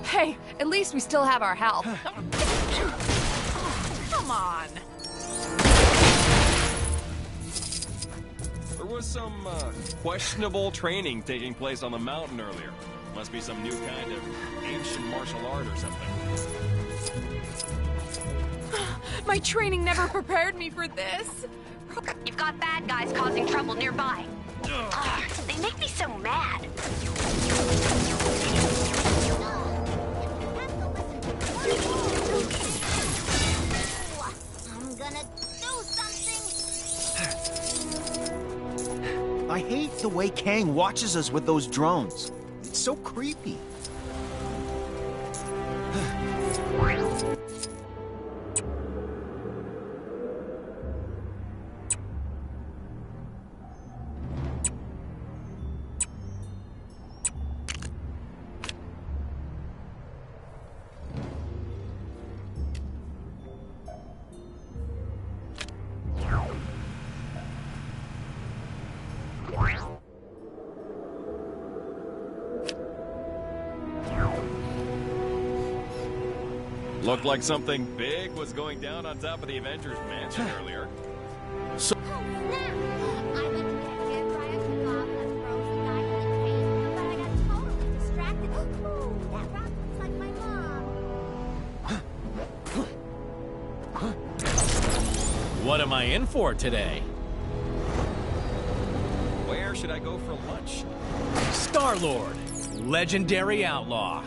Hey, at least we still have our health. Come on. There was some questionable training taking place on the mountain earlier. Must be some new kind of ancient martial art or something. My training never prepared me for this. You've got bad guys causing trouble nearby. Ugh, they make me so mad. I'm gonna do something. I hate the way Kang watches us with those drones. It's so creepy. Looked like something big was going down on top of the Avengers mansion earlier. So I went to get a gift where I actually thought that frozen guy in the cave, but I got totally distracted. Ooh, that rock looks like my mom. What am I in for today? Where should I go for lunch? Star-Lord, legendary outlaw.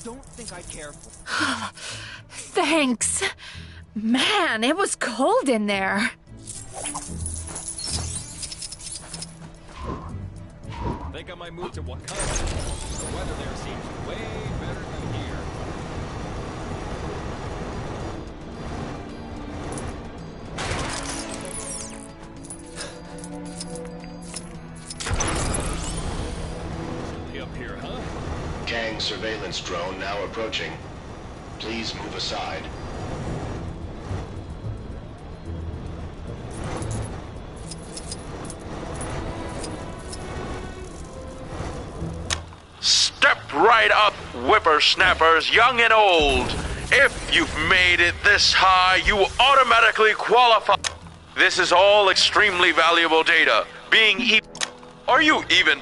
Don't think I care for. Thanks. Man, it was cold in there. Think I might move to Wakanda. The weather there seems way better than here. Chilly up here, huh? Kang surveillance drone now approaching. Please move aside. Step right up, whippersnappers, young and old. If you've made it this high, you automatically qualify. This is all extremely valuable data. Are you even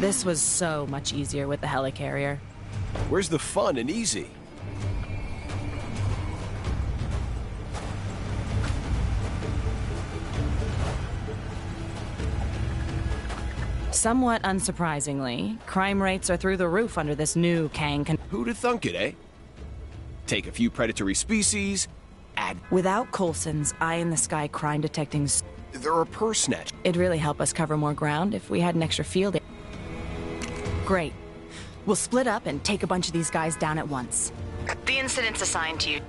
This was so much easier with the helicarrier. Where's the fun and easy? Somewhat unsurprisingly, crime rates are through the roof under this new Kang. Who'da thunk it, eh? Take a few predatory species, add... Without Coulson's eye-in-the-sky crime detecting... They're a purse snatch. It'd really help us cover more ground if we had an extra field. Great. We'll split up and take a bunch of these guys down at once. The incidents assigned to you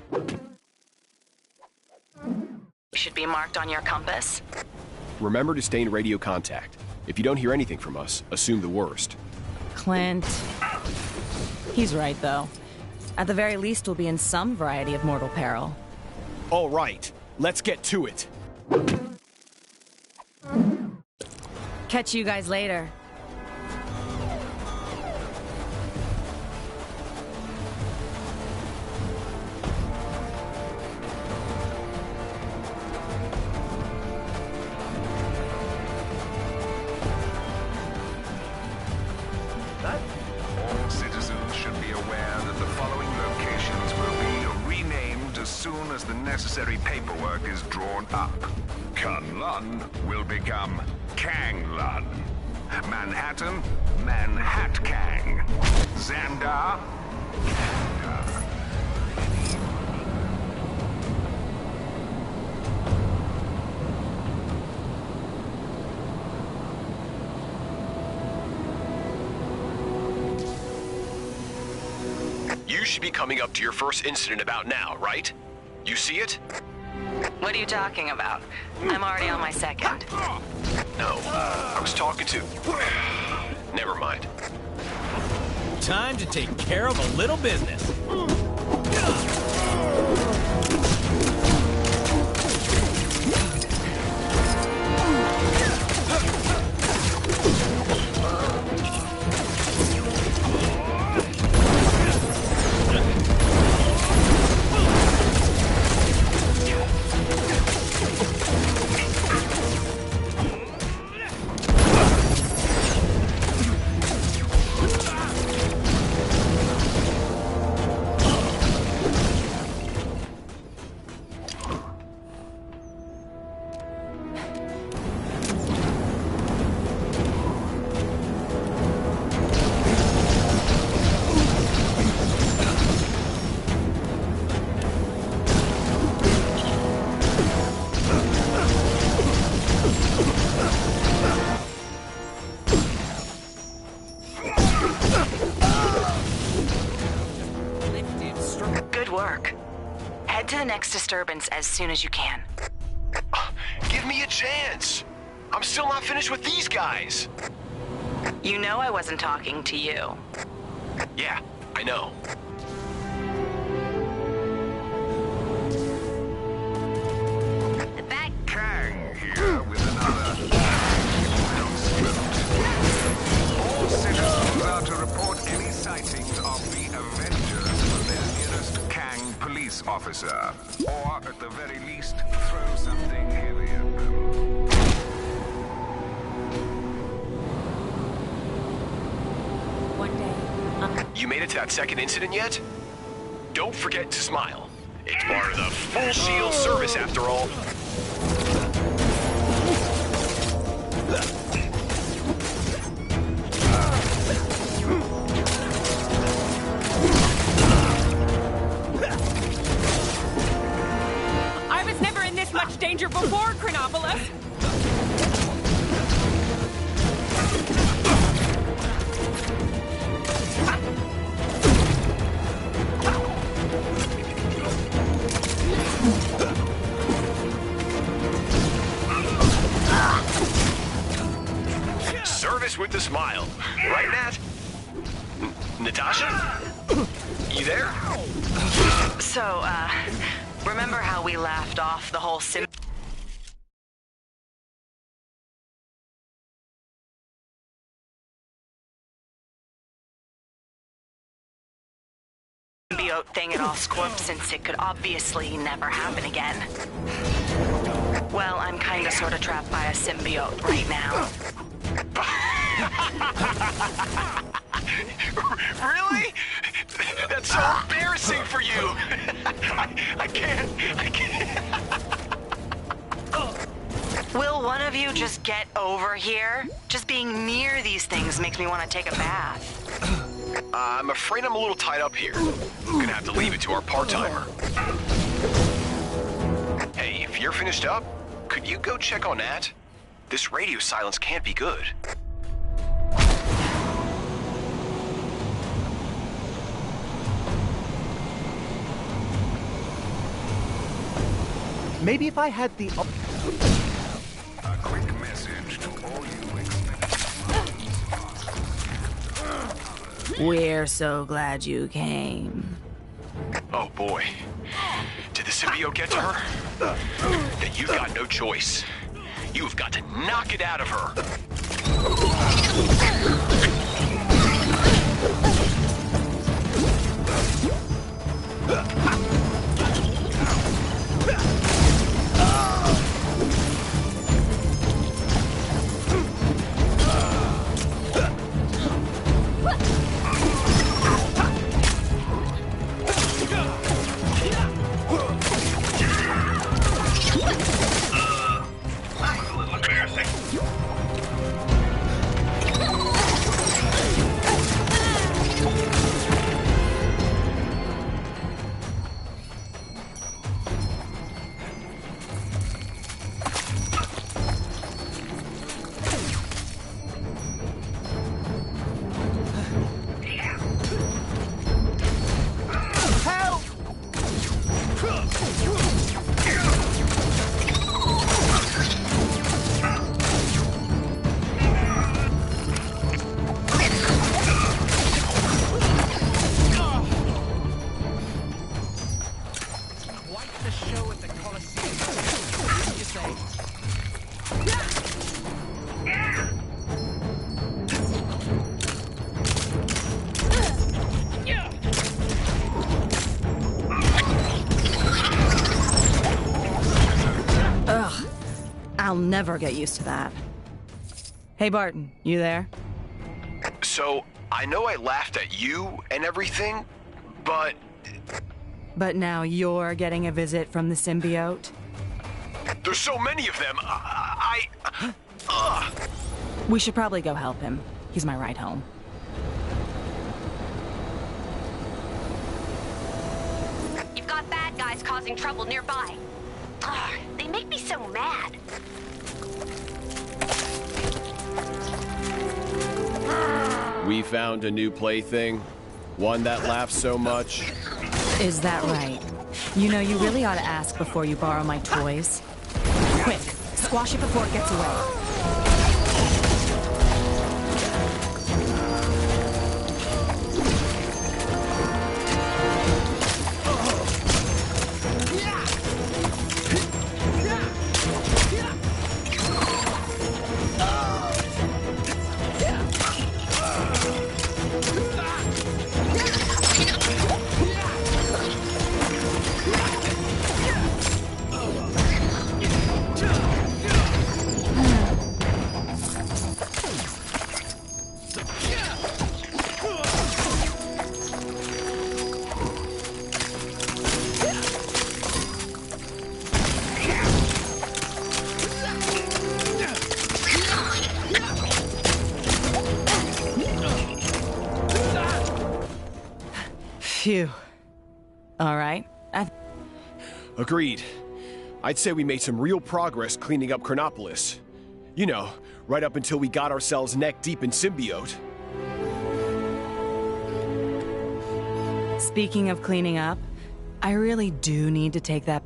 should be marked on your compass. Remember to stay in radio contact. If you don't hear anything from us, assume the worst. Clint. He's right, though. At the very least, we'll be in some variety of mortal peril. All right, let's get to it. Catch you guys later. All citizens should be aware that the following locations will be renamed as soon as the necessary paperwork is drawn up. Kunlun will become Kanglun. Manhattan, Manhatkang. Xandar, Kandar. You should be coming up to your first incident about now, right? You see it? What are you talking about? I'm already on my second. No, I was talking to... Never mind. Time to take care of a little business. Good work. Head to the next disturbance as soon as you can. Give me a chance! I'm still not finished with these guys! You know I wasn't talking to you. Yeah, I know. The back Kang here with another announcement. All citizens are to report any sightings of the Avengers to their nearest Kang police officer. Or, at the very least, throw something heavy at them. One day, You made it to that second incident yet? Don't forget to smile. It's part of the full shield service after all. I was never in this much danger before, Chronopolis. Service with the smile. Right, Nat? Natasha? You there? So, remember how we laughed off the whole symbiote thing at Oscorp, since it could obviously never happen again? Well, I'm kinda sorta trapped by a symbiote right now. Really? That's so embarrassing for you. I can't. Will one of you just get over here? Just being near these things makes me want to take a bath. I'm afraid I'm a little tied up here. I'm gonna have to leave it to our part-timer. Hey, if you're finished up, could you go check on Nat? This radio silence can't be good. Maybe if I had the... A quick message to all you We're so glad you came. Oh boy. Did the symbiote get to her? Then you've got no choice. You've got to knock it out of her. I'll never get used to that. Hey, Barton, you there? So, I know I laughed at you and everything, but... But now you're getting a visit from the symbiote? There's so many of them, We should probably go help him. He's my ride home. You've got bad guys causing trouble nearby. They make me so mad. We found a new plaything. One that laughs so much. Is that right? You know, you really ought to ask before you borrow my toys. Quick, squash it before it gets away. Phew. All right. Agreed. I'd say we made some real progress cleaning up Chronopolis. You know, right up until we got ourselves neck deep in symbiote. Speaking of cleaning up, I really do need to take that...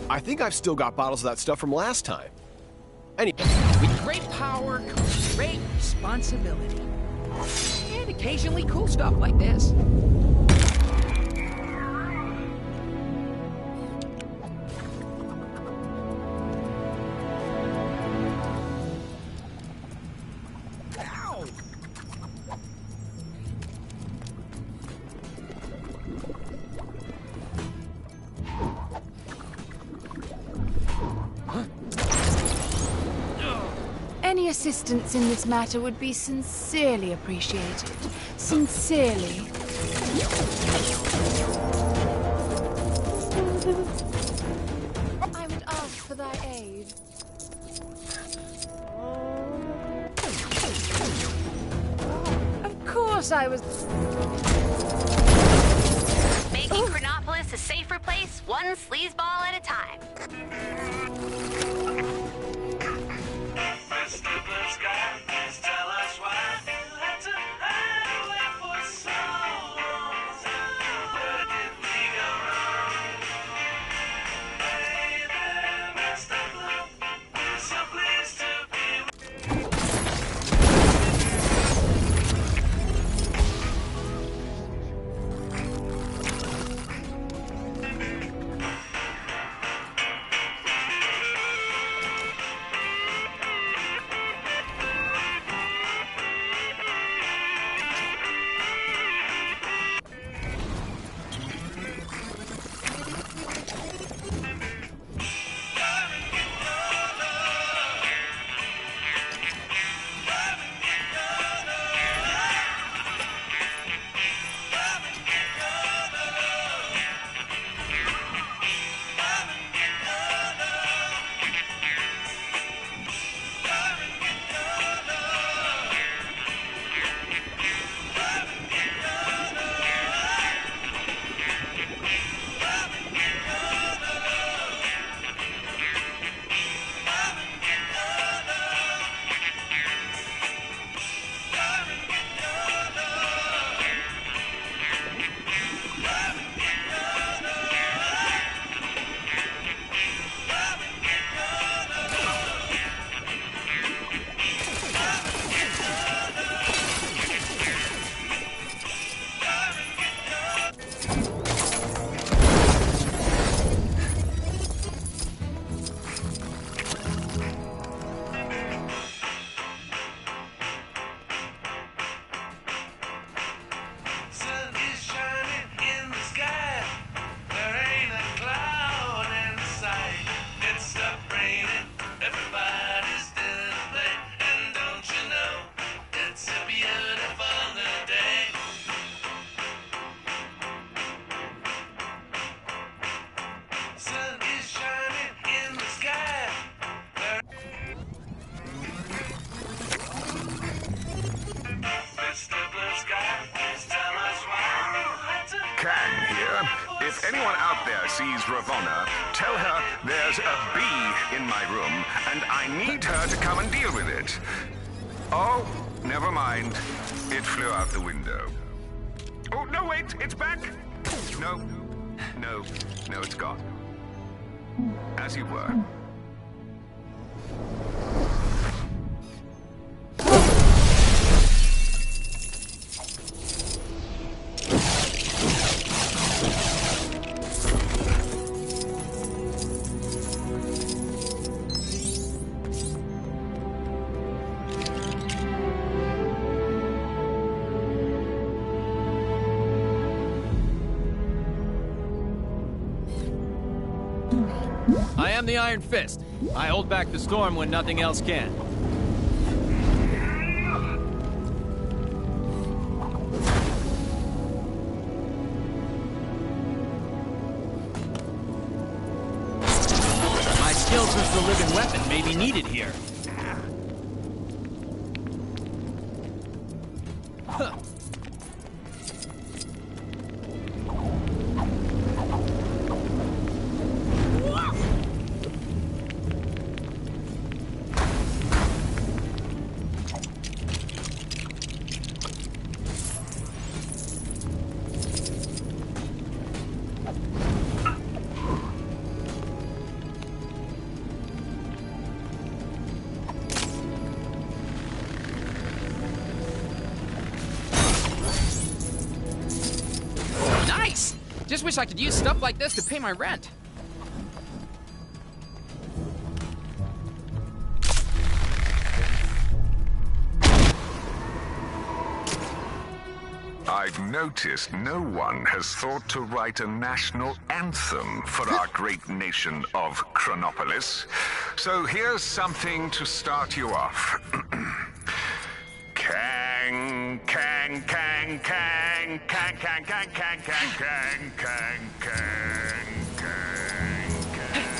I think I've still got bottles of that stuff from last time. Anyway. With great power comes great responsibility. And occasionally cool stuff like this. Any assistance in this matter would be sincerely appreciated. Sincerely. I would ask for thy aid. Of course I was... Making Chronopolis a safer place, one sleazeball at a time. If anyone out there sees Ravonna, tell her there's a bee in my room, and I need her to come and deal with it. Oh, never mind. It flew out the window. Oh, no, wait, it's back. No, it's gone. As you were. I am the Iron Fist. I hold back the storm when nothing else can. My skills as the living weapon may be needed here. Huh. Just wish I could use stuff like this to pay my rent. I've noticed no one has thought to write a national anthem for our great nation of Chronopolis. So here's something to start you off. Kang, kang, kang, kang, kang, kang, kang, kang, kang, kang, kang, kang, kang, kang.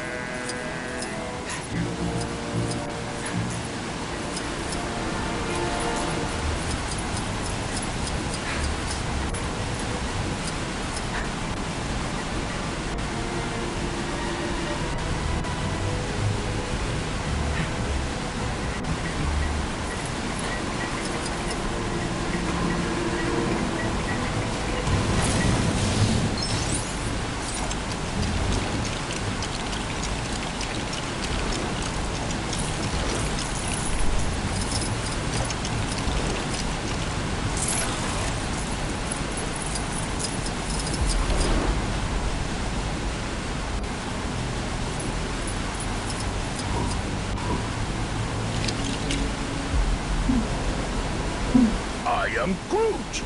I am Groot!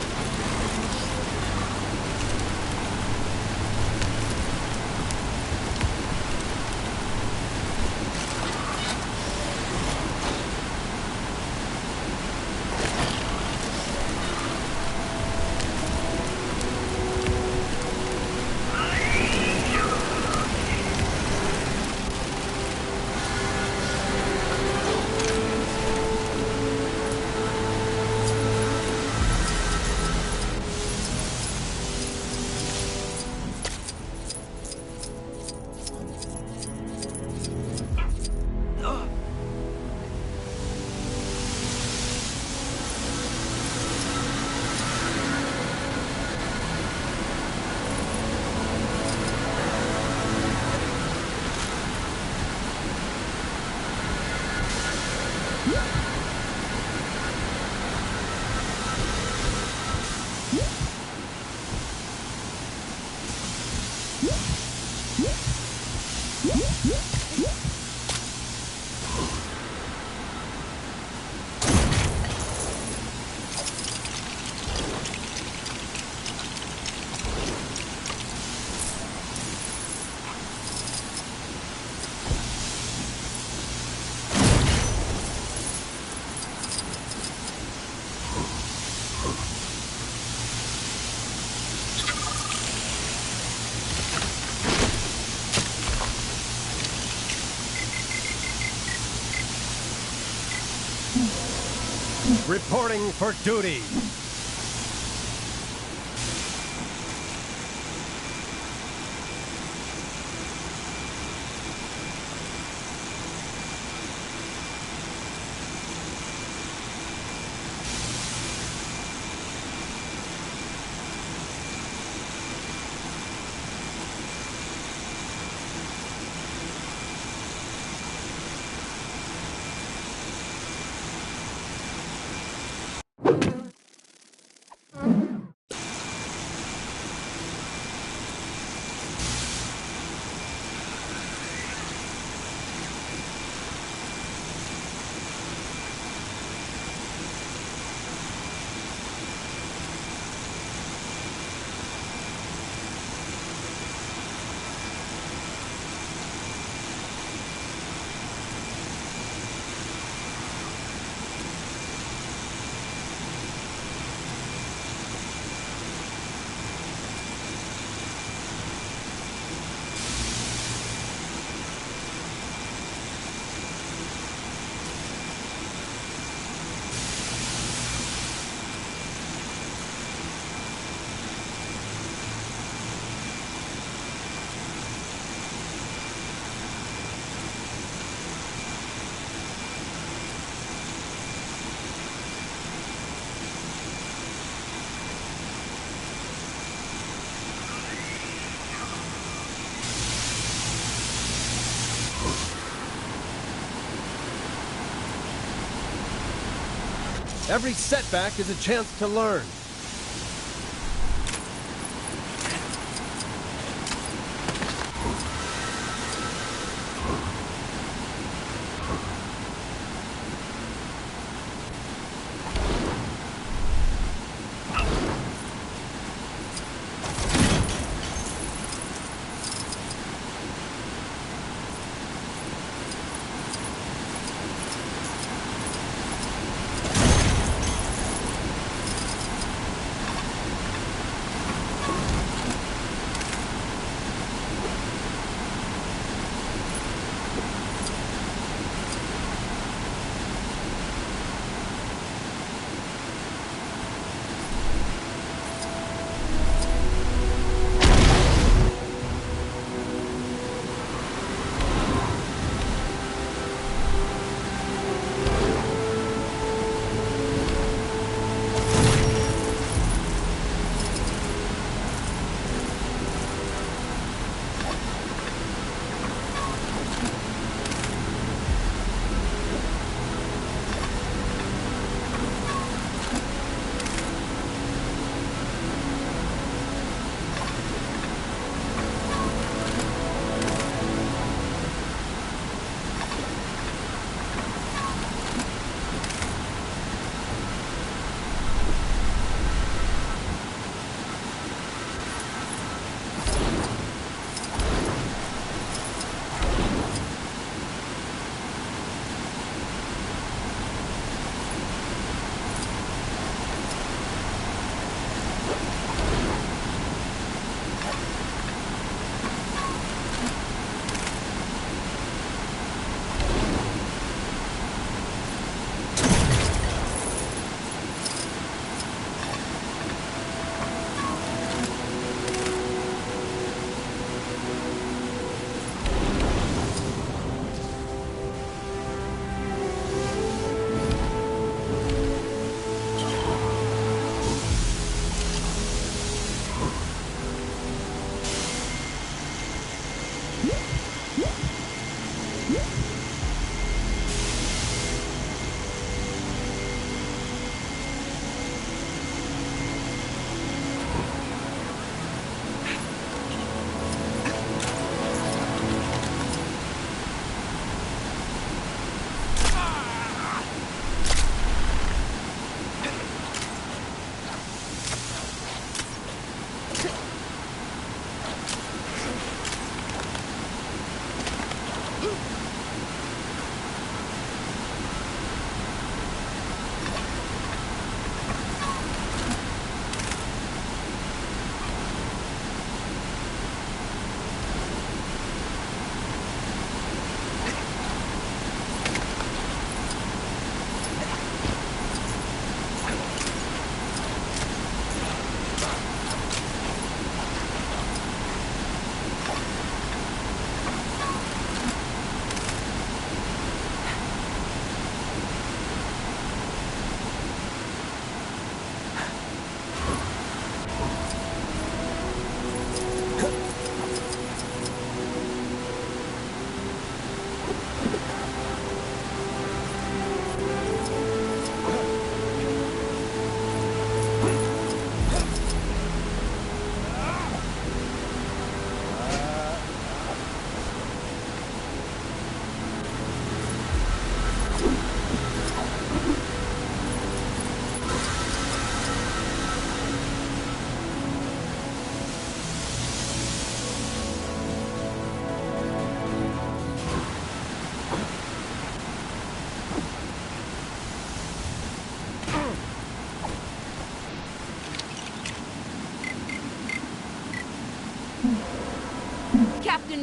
Reporting for duty. Every setback is a chance to learn.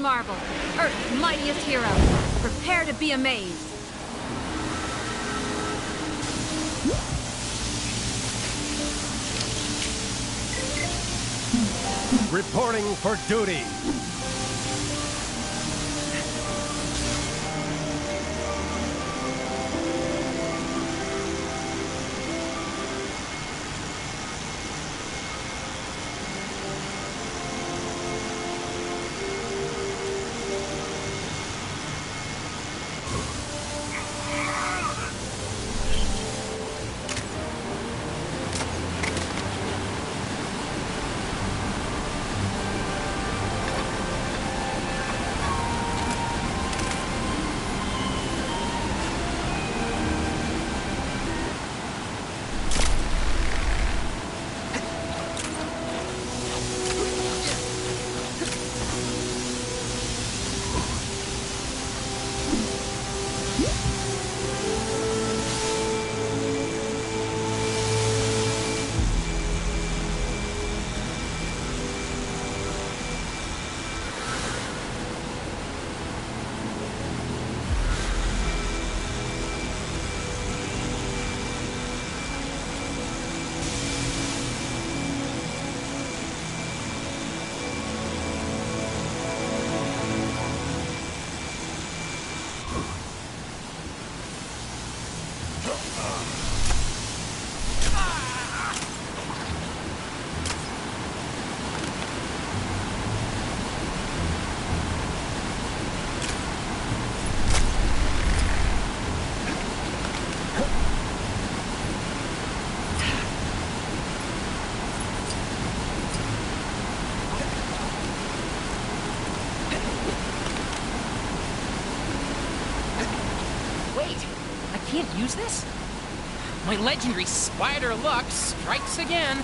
marvel, Earth's mightiest hero. Prepare to be amazed. Reporting for duty. Can't use this? My legendary spider luck strikes again.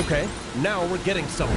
Okay, now we're getting somewhere.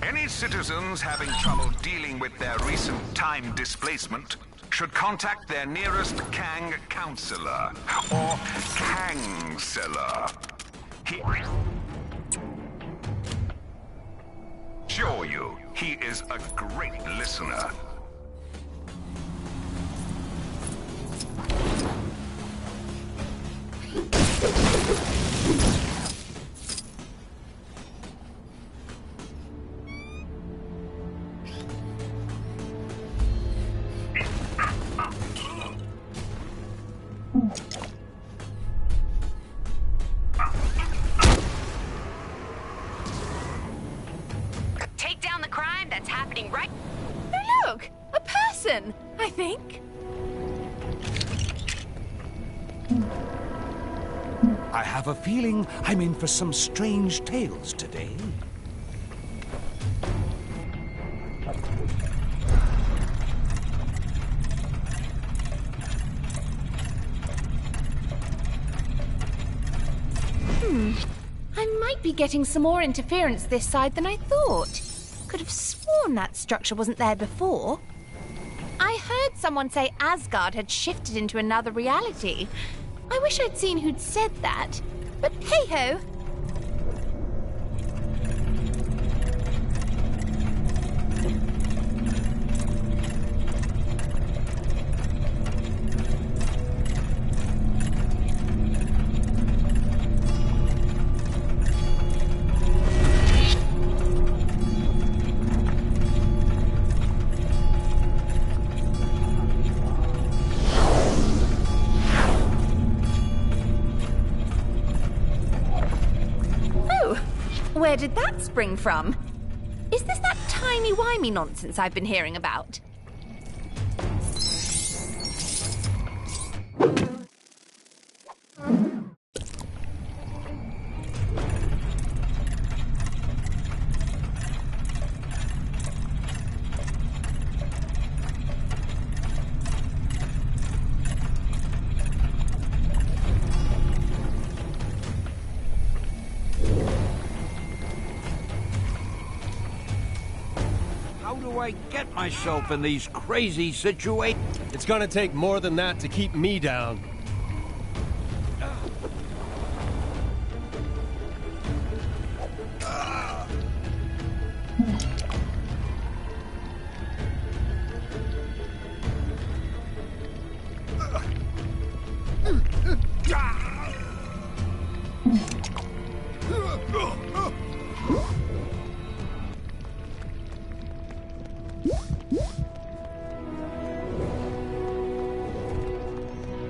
Any citizens having trouble dealing with their recent time displacement should contact their nearest Kang counselor, or Kangseller. He assure you, he is a great listener. Take down the crime that's happening right... Hey, look! A person, I think. I have a feeling I'm in for some strange tales today. I might be getting some more interference this side than I thought. Could have sworn that structure wasn't there before. I heard someone say Asgard had shifted into another reality. I wish I'd seen who'd said that. But hey-ho. Where did that spring from? Is this that timey-wimey nonsense I've been hearing about? How do I get myself in these crazy situations? It's gonna take more than that to keep me down.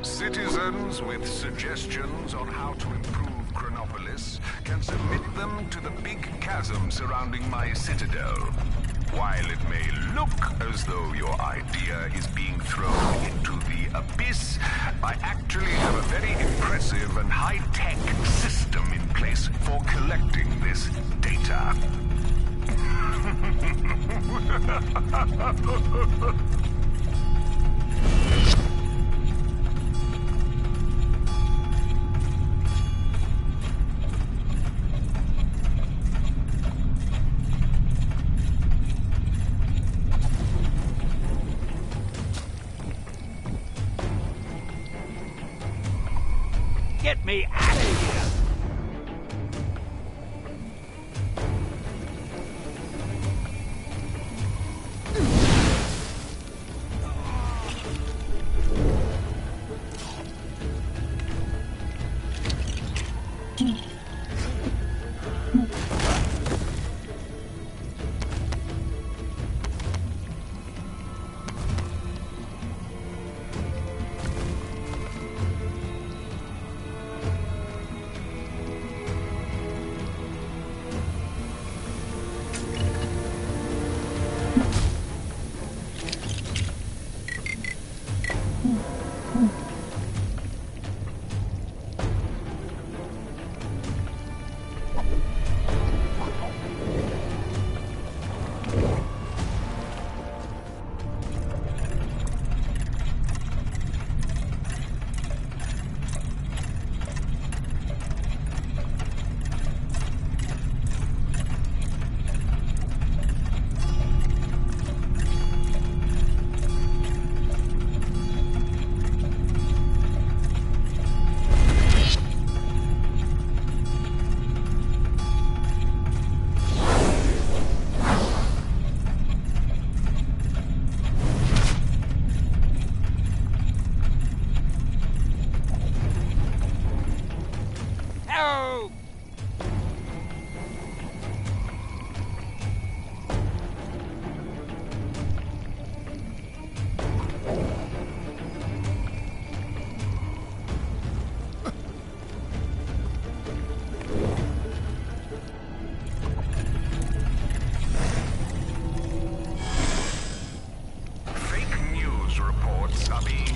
Citizens with suggestions on how to improve Chronopolis can submit them to the big chasm surrounding my citadel. While it may look as though your idea is being thrown into the abyss, I actually have a very impressive and high-tech system in place for collecting this data. Get me out of here!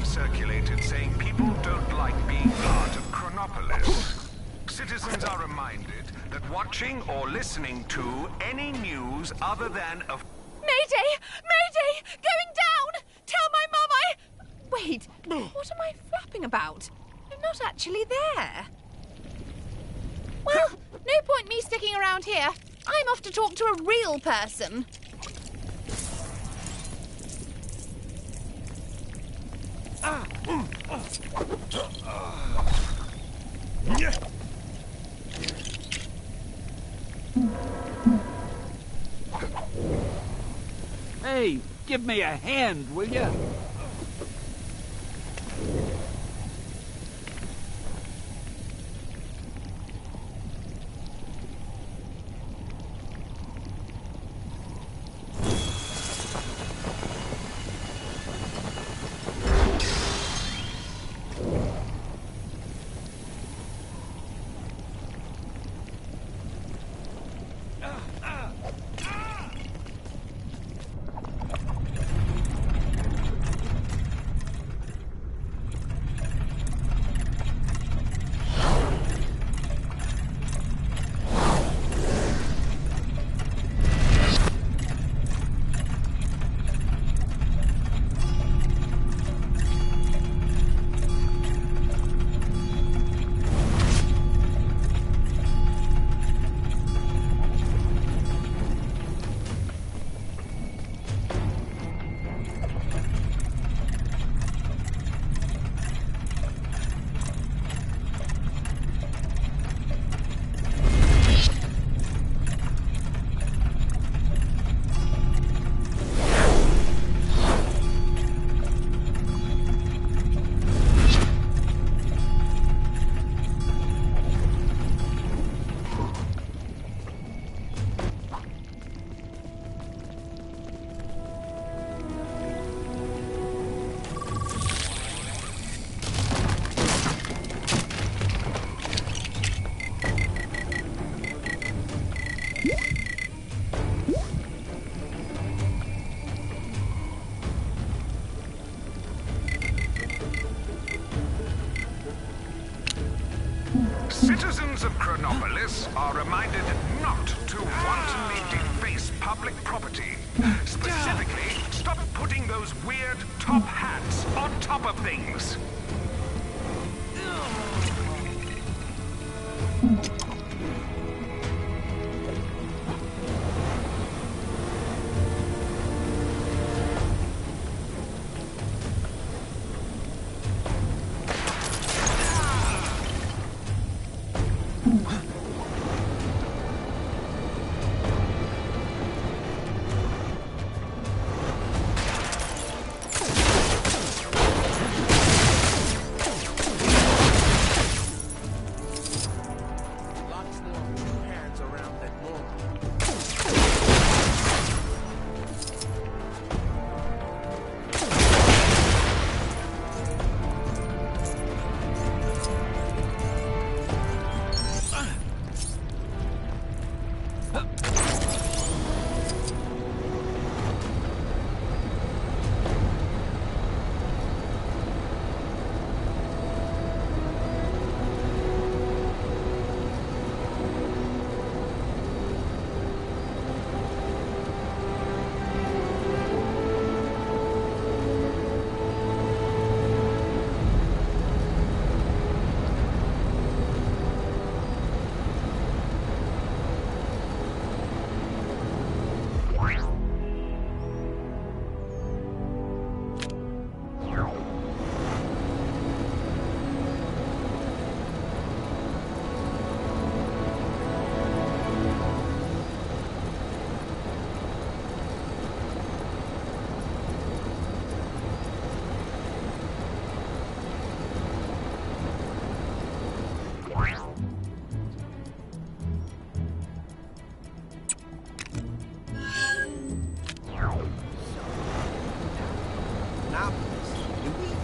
Circulated saying people don't like being part of Chronopolis. Citizens are reminded that watching or listening to any news other than of... Mayday! Mayday! Going down! Tell my mum Wait, what am I flapping about? I'm not actually there. point me sticking around here. I'm off to talk to a real person. Hey, give me a hand, will you? Citizens of Chronopolis are reminded not to wantonly deface public property. Specifically, stop putting those weird top hats on top of things.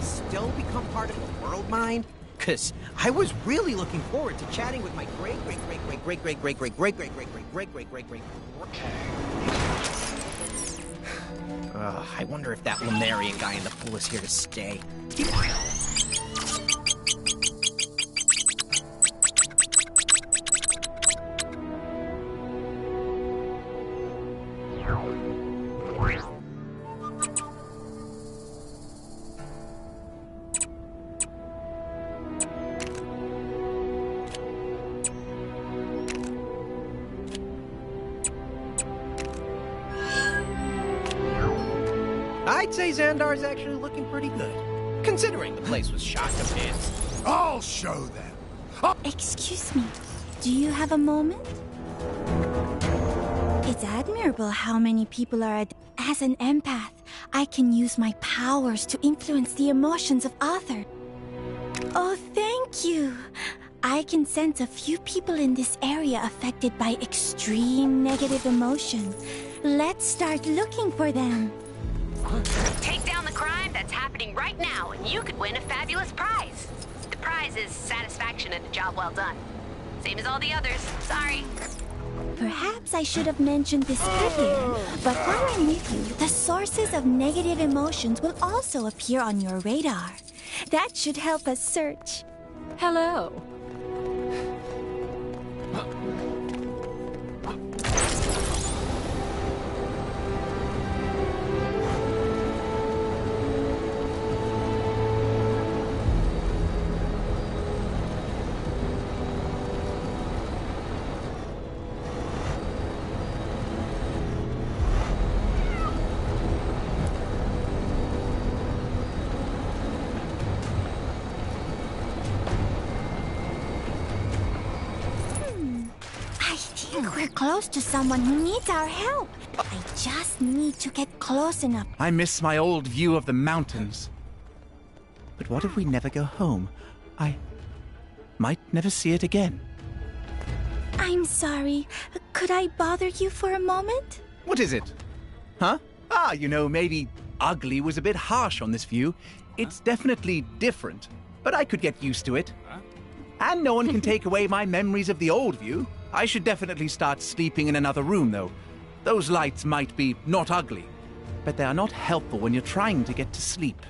Still become part of the world mind? Cause I was really looking forward to chatting with my great. I wonder if that Lemurian guy in the pool is here to stay. I'd say Xandar's actually looking pretty good, considering the place was shot to bits. I'll show them. Excuse me, do you have a moment? It's admirable how many people are... As an empath, I can use my powers to influence the emotions of others. Oh, thank you. I can sense a few people in this area affected by extreme negative emotion. Let's start looking for them. Take down the crime that's happening right now, and you could win a fabulous prize. The prize is satisfaction and a job well done. Same as all the others. Sorry. Perhaps I should have mentioned this earlier, but while I'm with you, the sources of negative emotions will also appear on your radar. That should help us search. Hello. We're close to someone who needs our help. I just need to get close enough. I miss my old view of the mountains. But what if we never go home? I might never see it again. I'm sorry. Could I bother you for a moment? What is it? Huh? You know, maybe ugly was a bit harsh on this view. It's definitely different, but I could get used to it. And no one can take away my memories of the old view. I should definitely start sleeping in another room, though. Those lights might be not ugly, but they are not helpful when you're trying to get to sleep.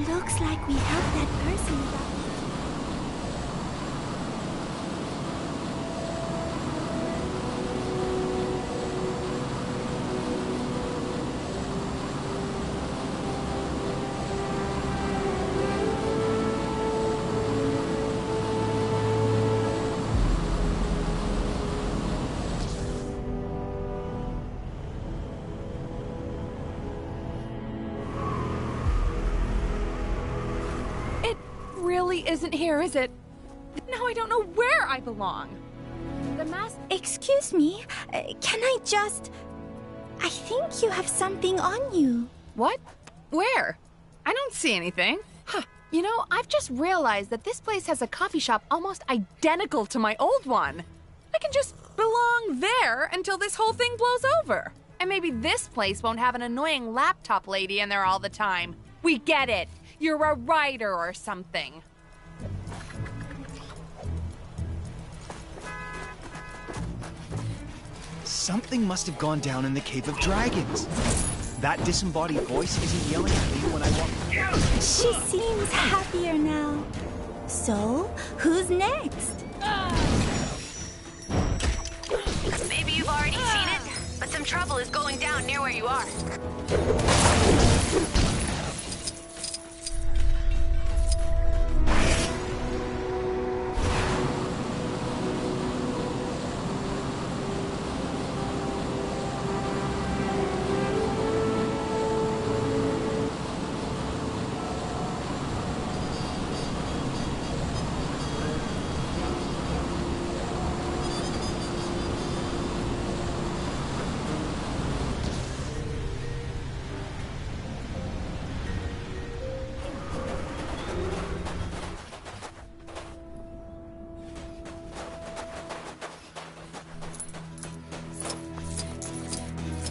Looks like we helped that person. Really isn't here, is it? Now I don't know where I belong. The mask... Excuse me, can I just... I think you have something on you. What? Where? I don't see anything. Huh. You know, I've just realized that this place has a coffee shop almost identical to my old one. I can just belong there until this whole thing blows over. And maybe this place won't have an annoying laptop lady in there all the time. We get it. You're a writer or something. Something must have gone down in the Cave of Dragons. That disembodied voice isn't yelling at me when I walk. She seems happier now. So, who's next? Maybe you've already seen it, but some trouble is going down near where you are.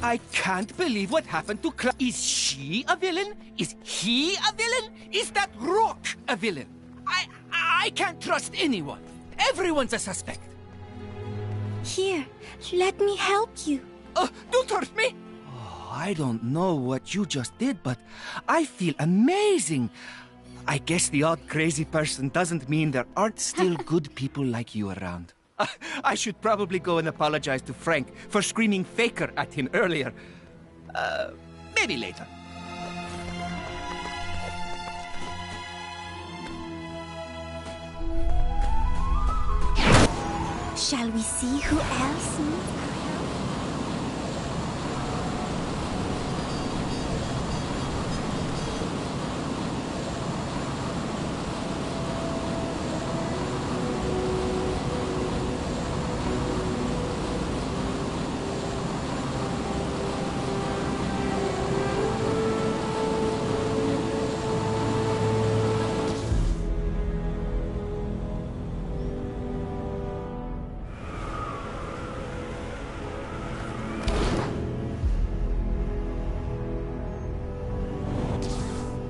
I can't believe what happened to Is she a villain? Is he a villain? Is that rock a villain? I can't trust anyone. Everyone's a suspect. Here, let me help you. Don't hurt me. I don't know what you just did, but I feel amazing. I guess the odd crazy person doesn't mean there aren't still good people like you around. I should probably go and apologize to Frank for screaming faker at him earlier. Maybe later. Shall we see who else needs our help?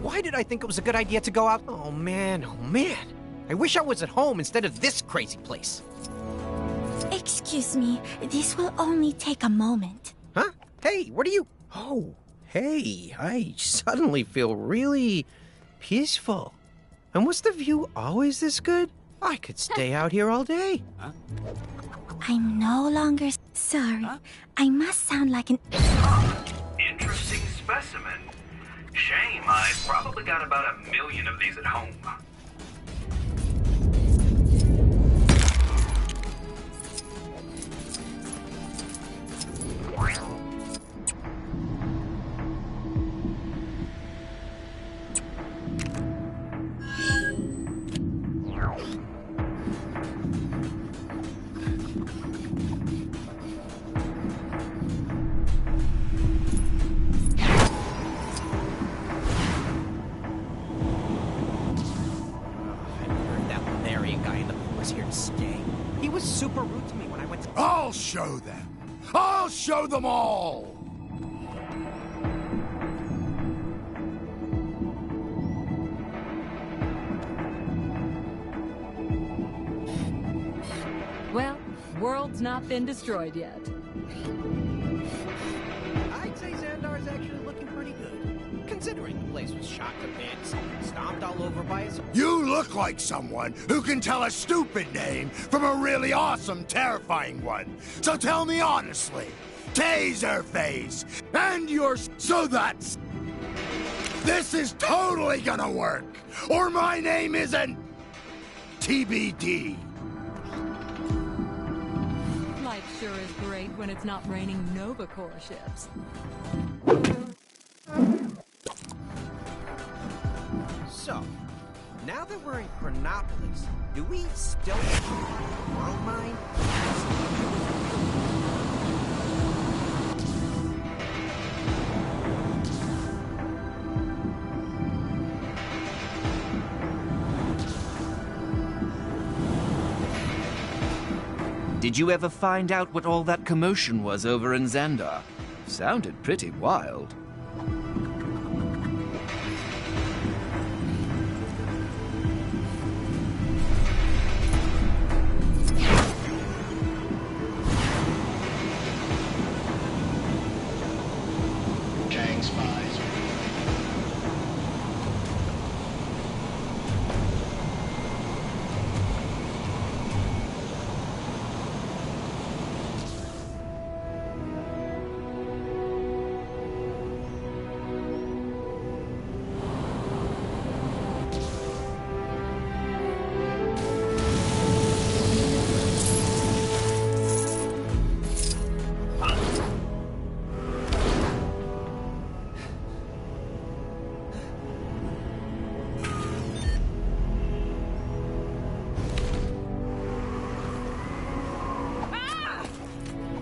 Why did I think it was a good idea to go out? Oh man, oh man. I wish I was at home instead of this crazy place. Excuse me, this will only take a moment. Huh? Hey, what are you... Oh, hey, I suddenly feel really peaceful. And was the view always this good? I could stay out here all day. Huh? I'm no longer sorry. Huh? I must sound like an... Interesting specimen. Shame, I've probably got about 1 million of these at home. He was super rude to me when I went to... I'll show them! I'll show them all! Well, world's not been destroyed yet. I'd say Xandar's actually looking pretty good, considering the place was shot to bits and stomped all over by his... You look like someone who can tell a stupid name from a really awesome, terrifying one. So tell me honestly, Taserface, and your... So that's... This is totally gonna work, or my name isn't... TBD. Life sure is great when it's not raining Nova Corps ships. So, now that we're in Chronopolis, do we still have the world mind? Did you ever find out what all that commotion was over in Xandar? Sounded pretty wild. Kang spies.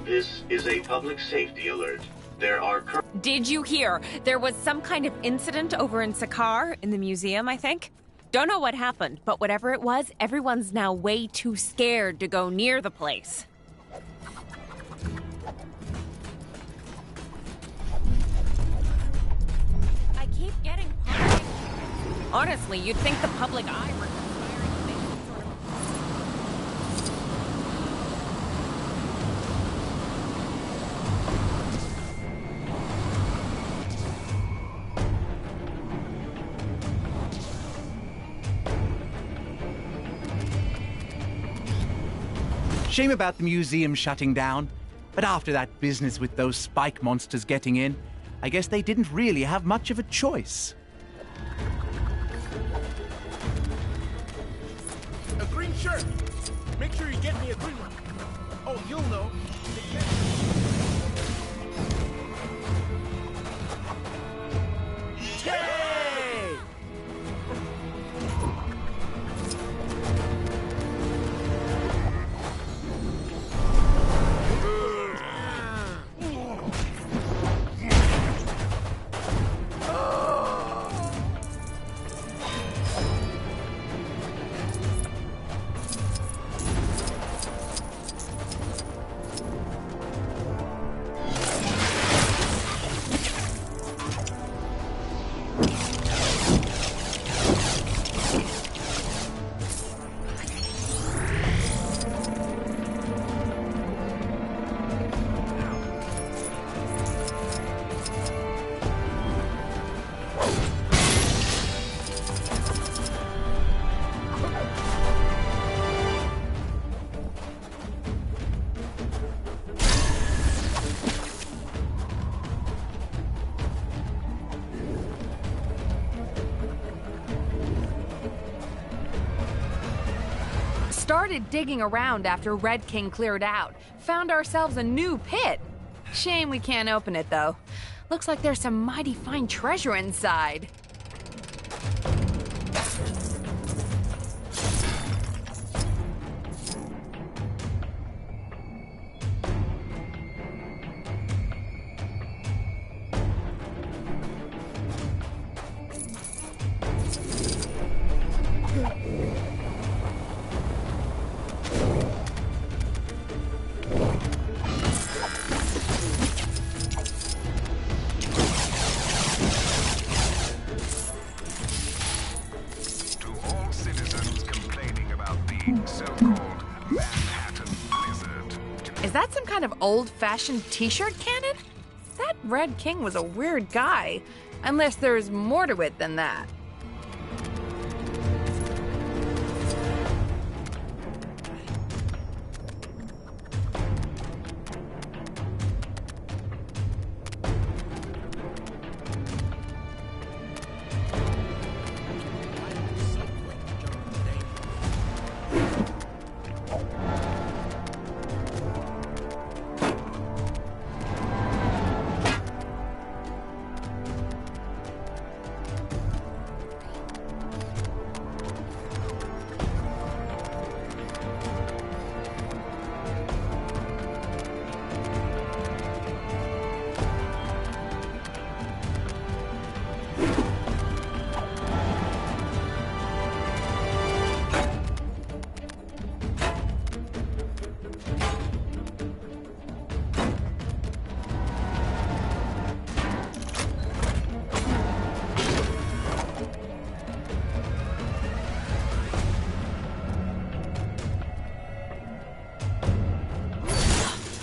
This is a public safety alert. There are... Did you hear? There was some kind of incident over in Sakar, in the museum, I think. Don't know what happened, but whatever it was, everyone's now way too scared to go near the place. I keep getting punished. Honestly, you'd think the public eye were conspiring to make some sort of... Shame about the museum shutting down. But after that business with those spike monsters getting in, I guess they didn't really have much of a choice. A green shirt! Make sure you get me a green one. Oh, you'll know. Yay! Started digging around after Red King cleared out. Found ourselves a new pit. Shame we can't open it, though. Looks like there's some mighty fine treasure inside. Is that some kind of old-fashioned t-shirt cannon? That Red King was a weird guy. Unless there's more to it than that.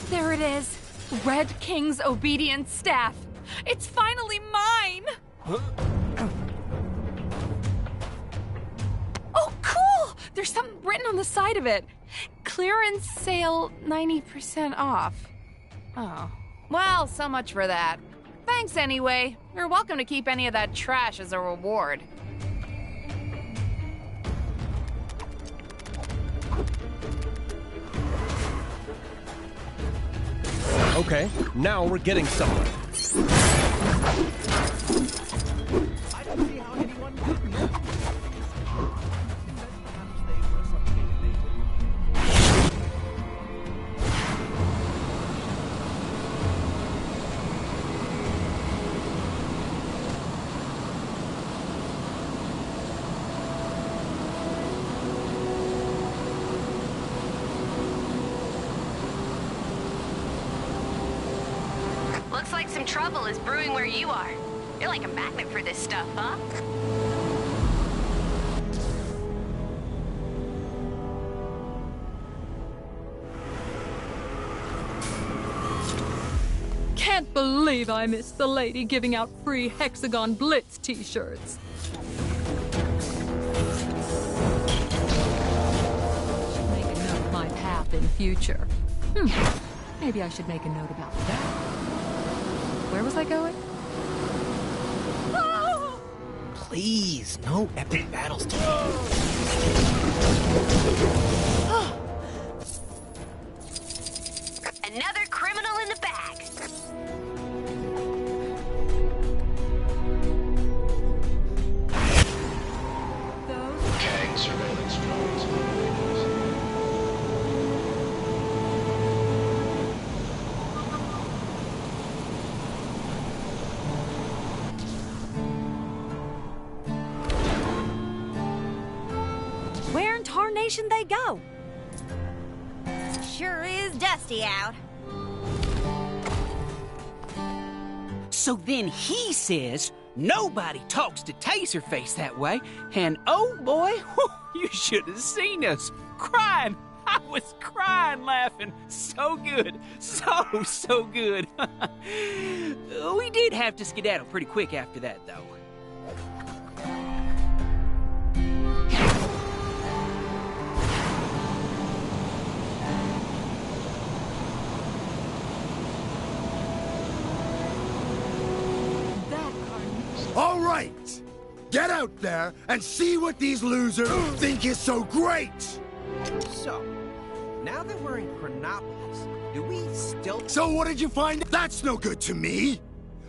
There it is. Red King's obedient staff. It's finally mine! Oh, cool! There's something written on the side of it. Clearance sale 90% off. Oh. Well, so much for that. Thanks anyway. You're welcome to keep any of that trash as a reward. Okay, now we're getting somewhere. I don't see how anyone could know. Looks like some trouble is brewing where you are. You're like a magnet for this stuff, huh? Can't believe I missed the lady giving out free Hexagon Blitz t-shirts. Make a note of my path in future. Maybe I should make a note about that. Where was I going? Please, no epic battles today. Another criminal in the bag. Kang surveillance drones. Where in tarnation they go? Sure is dusty out. So then he says nobody talks to Taserface that way, and oh boy, you should have seen us crying. I was crying laughing. So good. So good. We did have to skedaddle pretty quick after that, though. All right! Get out there and see what these losers think is so great! So, now that we're in Chronopolis, do we still... So what did you find? That's no good to me!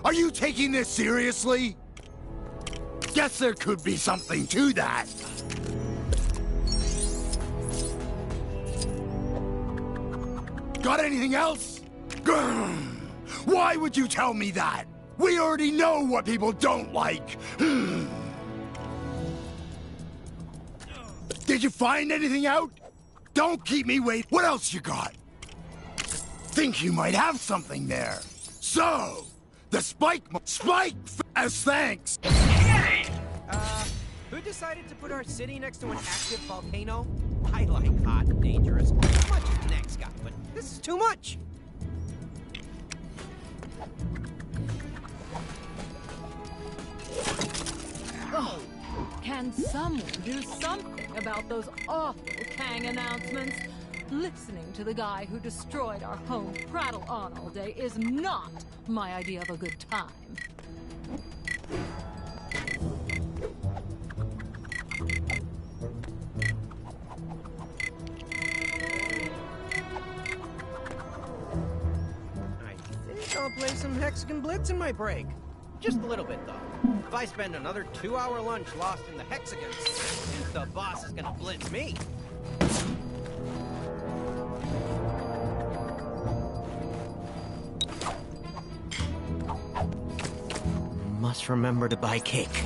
Are you taking this seriously? Guess there could be something to that. Got anything else? Why would you tell me that? We already know what people don't like. Did you find anything out? Don't keep me waiting. What else you got? Think you might have something there. So, the spike as thanks. Who decided to put our city next to an active volcano? I like hot and dangerous as much as the next guy, but this is too much. Oh, can someone do something about those awful Kang announcements? Listening to the guy who destroyed our home prattle on all day is not my idea of a good time. I think I'll play some Hexagon Blitz in my break. Just a little bit, though. If I spend another 2-hour lunch lost in the Hexagons, the boss is gonna blitz me. Must remember to buy cake.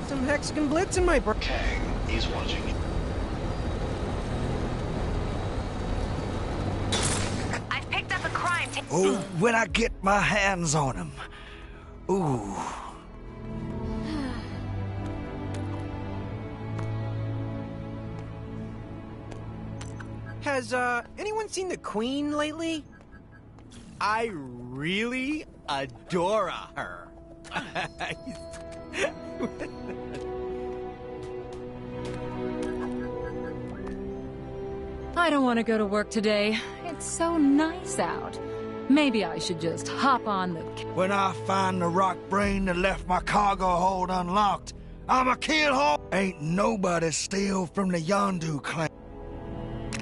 Some Hexagon Blitz in my break. Kang, he's watching you. I've picked up a crime. Oh, when I get my hands on him. Ooh. Has, anyone seen the Queen lately? I really adore her. I don't want to go to work today. It's so nice out. Maybe I should just hop on the... When I find the rock brain that left my cargo hold unlocked, I'ma kill her. Ain't nobody steal from the Yondu clan.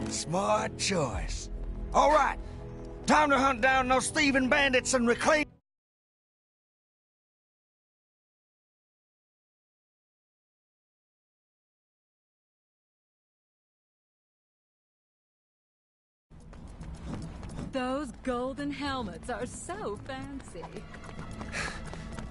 Smart choice. All right, time to hunt down those thieving bandits and reclaim... Those golden helmets are so fancy.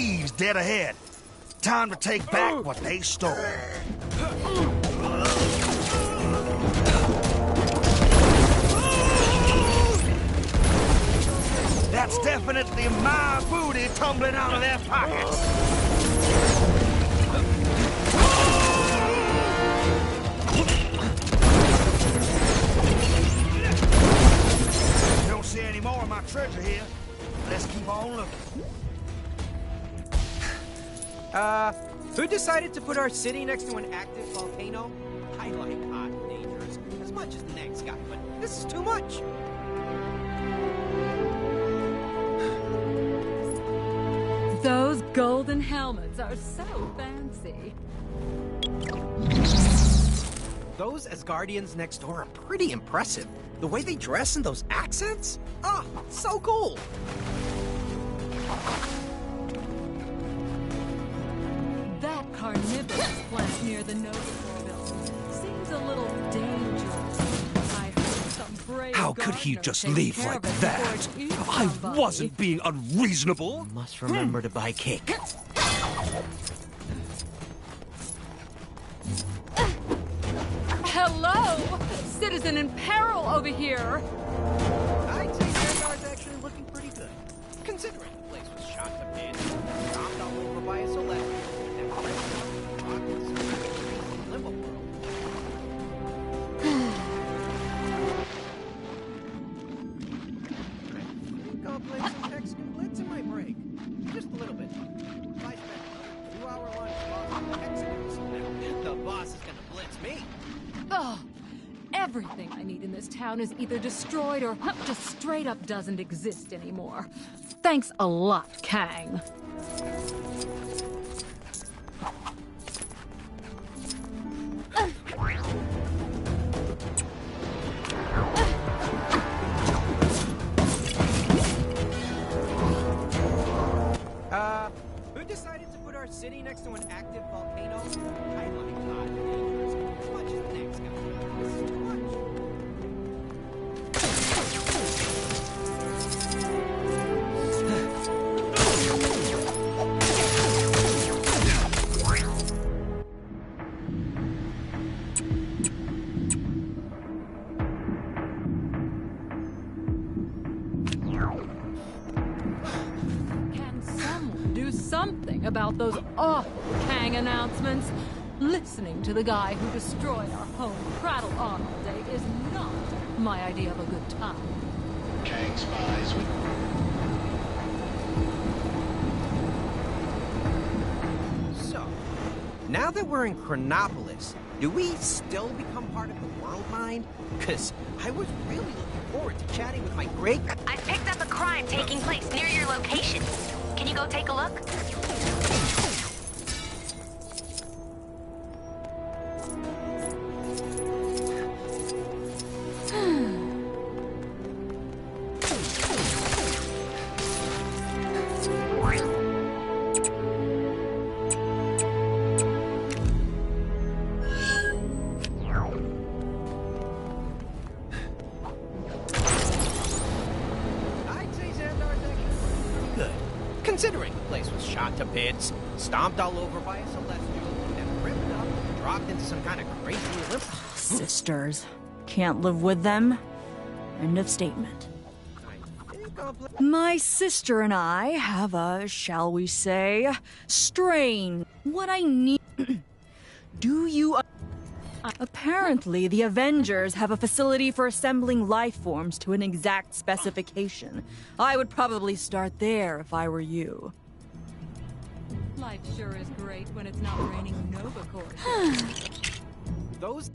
thieves dead ahead. Time to take back what they stole. That's definitely my booty tumbling out of their pockets. Don't see any more of my treasure here. Let's keep on looking. Who decided to put our city next to an active volcano? I like hot and dangerous as much as the next guy, but this is too much. Those golden helmets are so fancy. Those Asgardians next door are pretty impressive. The way they dress and those accents? Oh, so cool! That carnivorous plant near the Noticeable building seems a little dangerous. I heard some brave How could he gardener just take leave care like of it that? before it eats I somebody. wasn't being unreasonable. Must remember to buy cake. Hello! Citizen in peril over here! I'd say Zandar's actually looking pretty good. Considering the place was shot to bits, stomped all over by a celestial, and rockets in the limbo world. I think I'll play some Mexican Blitz in my break. Just a little bit. If I spend another 2-hour lunch lost in Mexicans, the boss is gonna blitz me. Oh, everything I need in this town is either destroyed or just straight up doesn't exist anymore. Thanks a lot, Kang. Who decided to put our city next to an active volcano? I like hot and dangerous as much as the next guy. This is too much. something about those awful Kang announcements. Listening to the guy who destroyed our home prattle on all day is not my idea of a good time. Kang spies with... So, now that we're in Chronopolis, do we still become part of the world mind? Because I was really looking forward to chatting with my great... I picked up a crime taking place near your location. Can you go take a look? Considering the place was shot to bits, stomped all over by a celestial, and ripped up and dropped into some kind of crazy Olympic... Sisters. Can't live with them. End of statement. My sister and I have a, shall we say, strain. What I need... Do you... Apparently, the Avengers have a facility for assembling life forms to an exact specification. I would probably start there if I were you. Life sure is great when it's not raining Nova Corps. Those...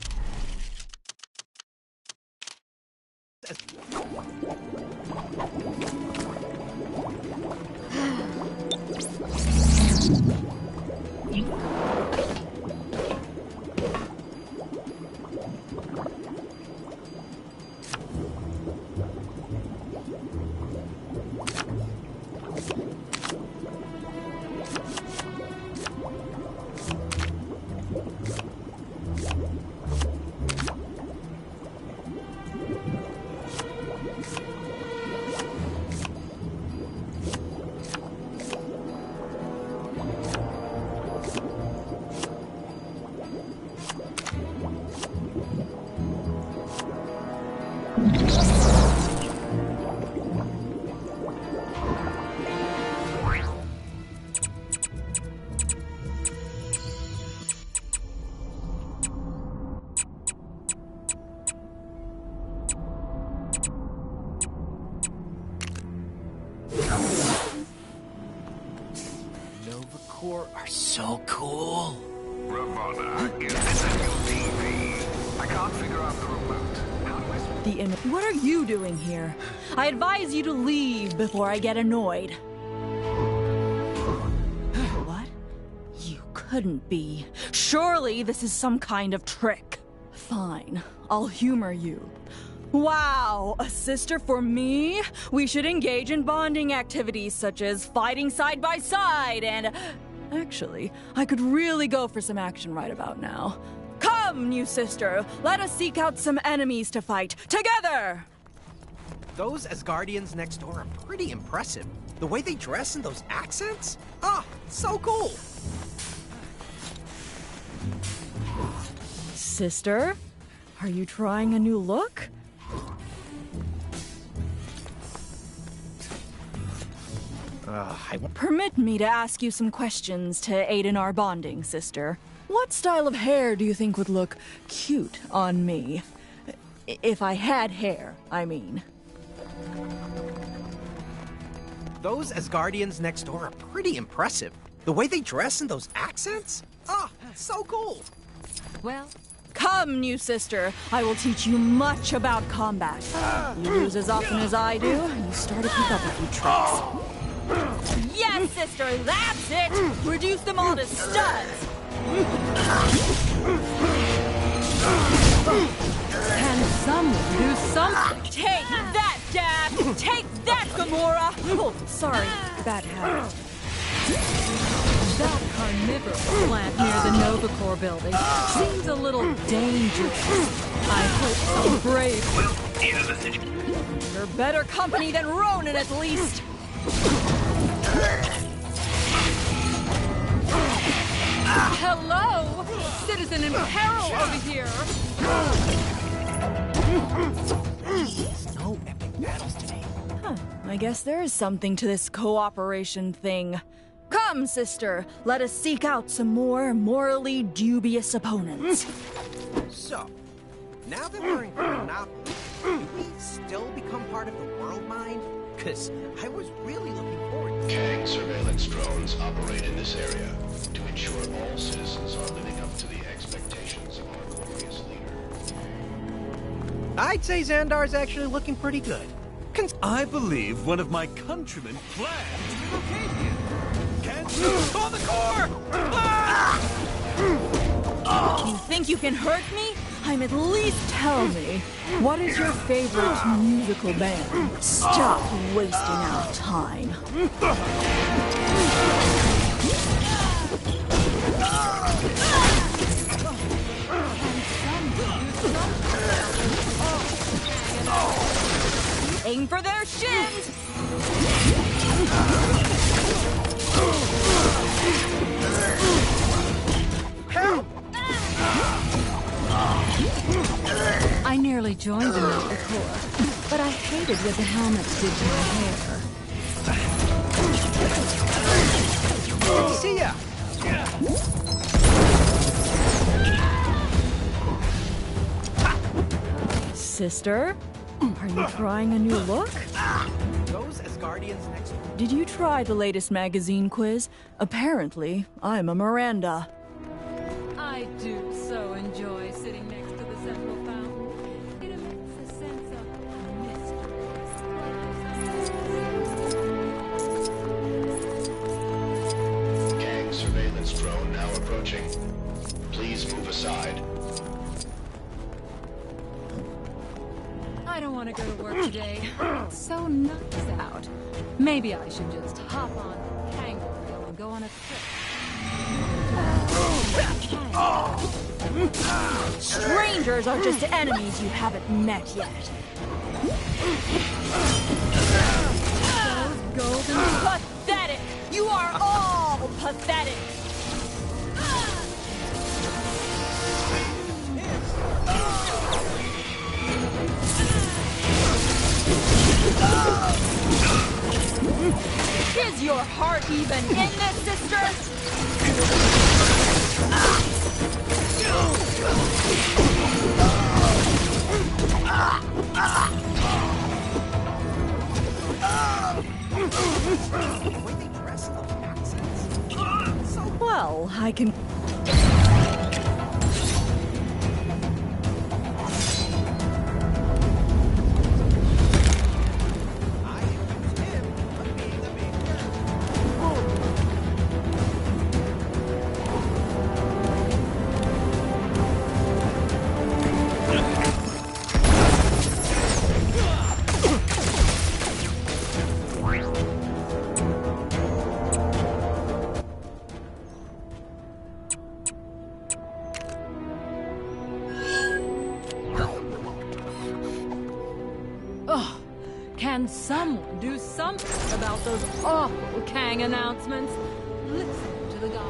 Nova Corps are so cool. Ramona, is this a new TV? I can't figure out the remote. What are you doing here? I advise you to leave before I get annoyed. What? You couldn't be. Surely this is some kind of trick. Fine, I'll humor you. Wow, a sister for me? We should engage in bonding activities such as fighting side by side and... Actually, I could really go for some action right about now. Come, new sister, let us seek out some enemies to fight together! Those Asgardians next door are pretty impressive. The way they dress and those accents? Ah, so cool! Sister, are you trying a new look? Permit me to ask you some questions to aid in our bonding, sister. What style of hair do you think would look cute on me? If I had hair, I mean. Those Asgardians next door are pretty impressive. The way they dress and those accents? Ah, so cool! Well... Come, new sister. I will teach you much about combat. You lose as often as I do, and you start to pick up a few tricks. Yes, sister, that's it! Reduce them all to studs! Can someone do something? Take that, Dad! Take that, Gamora! Oh, sorry, bad habit. That carnivorous plant near the Nova Corps building seems a little dangerous. I hope some brave... You're better company than Ronan, at least! Hello! Citizen in peril over here! No epic battles today. Huh, I guess there is something to this cooperation thing. Come, Come, sister, let us seek out some more morally dubious opponents. So, now that we're in Chronopolis, do we still become part of the world mind? Because I was really looking forward to Kang surveillance drones operate in this area to ensure all citizens are living up to the expectations of our glorious leader. I'd say Xandar's actually looking pretty good. I believe one of my countrymen planned to relocate here. Can't on the core! You think you can hurt me? I'm at least tell me, what is your favorite musical band? Stop wasting our time. Aim for their shins! Help! I nearly joined them at the core, but I hated what the helmets did to my hair. See ya! Sister, are you trying a new look? Those as guardians next week. Did you try the latest magazine quiz? Apparently, I'm a Miranda. I do so enjoy sitting next to the central fountain. It emits a sense of mystery. Kang surveillance drone now approaching. Please move aside. I don't want to go to work today. It's so nuts out. Maybe I should just hop on the kangaroo wheel and go on a trip. Strangers are just enemies you haven't met yet. Those golden... Pathetic! You are all pathetic! Is your heart even in this, sister? Well, I can... Can someone do something about those awful Kang announcements? Listen to the guy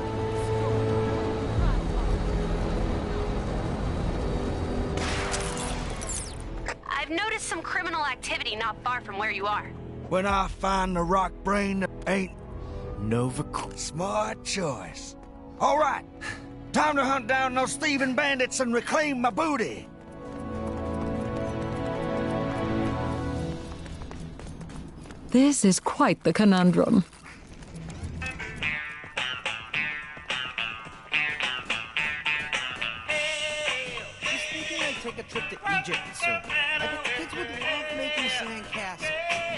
I've noticed some criminal activity not far from where you are. When I find the rock brain, ain't Nova. Smart choice. All right, time to hunt down those thieving bandits and reclaim my booty. This is quite the conundrum. Just thinking I'd take a trip to Egypt soon. I bet the kids would love making sandcastles.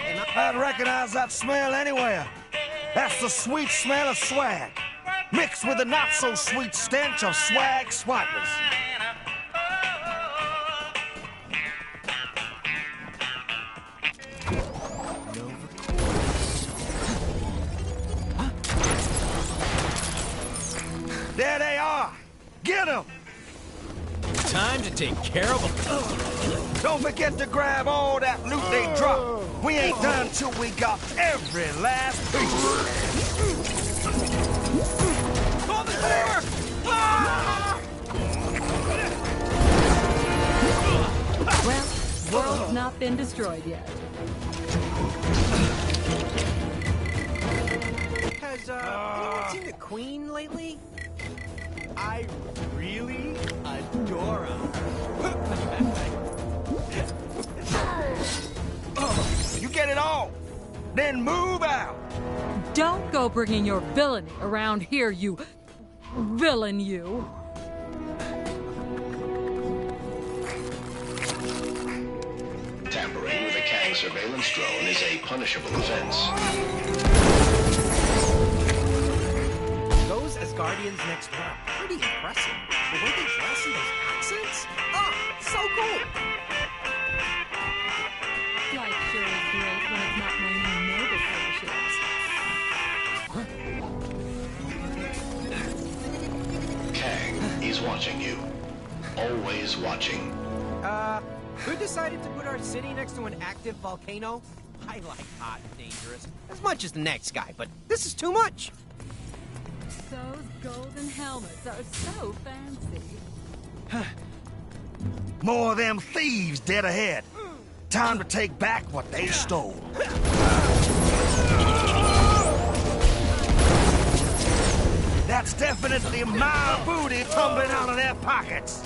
And I'd recognize that smell anywhere. That's the sweet smell of swag, mixed with the not-so-sweet stench of swag swipers. There they are! Get them! Time to take care of them. Don't forget to grab all that loot they dropped. We ain't done till we got every last piece. On the floor! Well, world's not been destroyed yet. Has anyone seen the Queen lately? I really adore her. You get it all? Then move out! Don't go bringing your villainy around here, you villain, you. Tampering with a Kang surveillance drone is a punishable offense. Those Asgardians next door are pretty impressive. The way they dress and those accents? Oh, so cool! Life sure is great when it's not my new noble ships. Kang is watching you. Always watching. Who decided to put our city next to an active volcano? I like hot and dangerous as much as the next guy, but this is too much. Those golden helmets are so fancy. More of them thieves dead ahead. Time to take back what they stole. That's definitely my booty tumbling out of their pockets.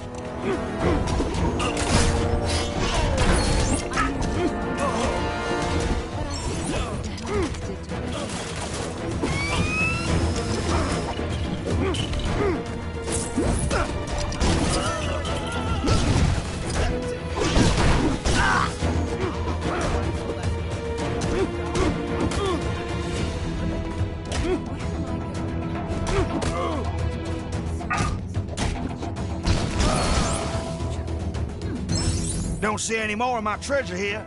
Don't see any more of my treasure here.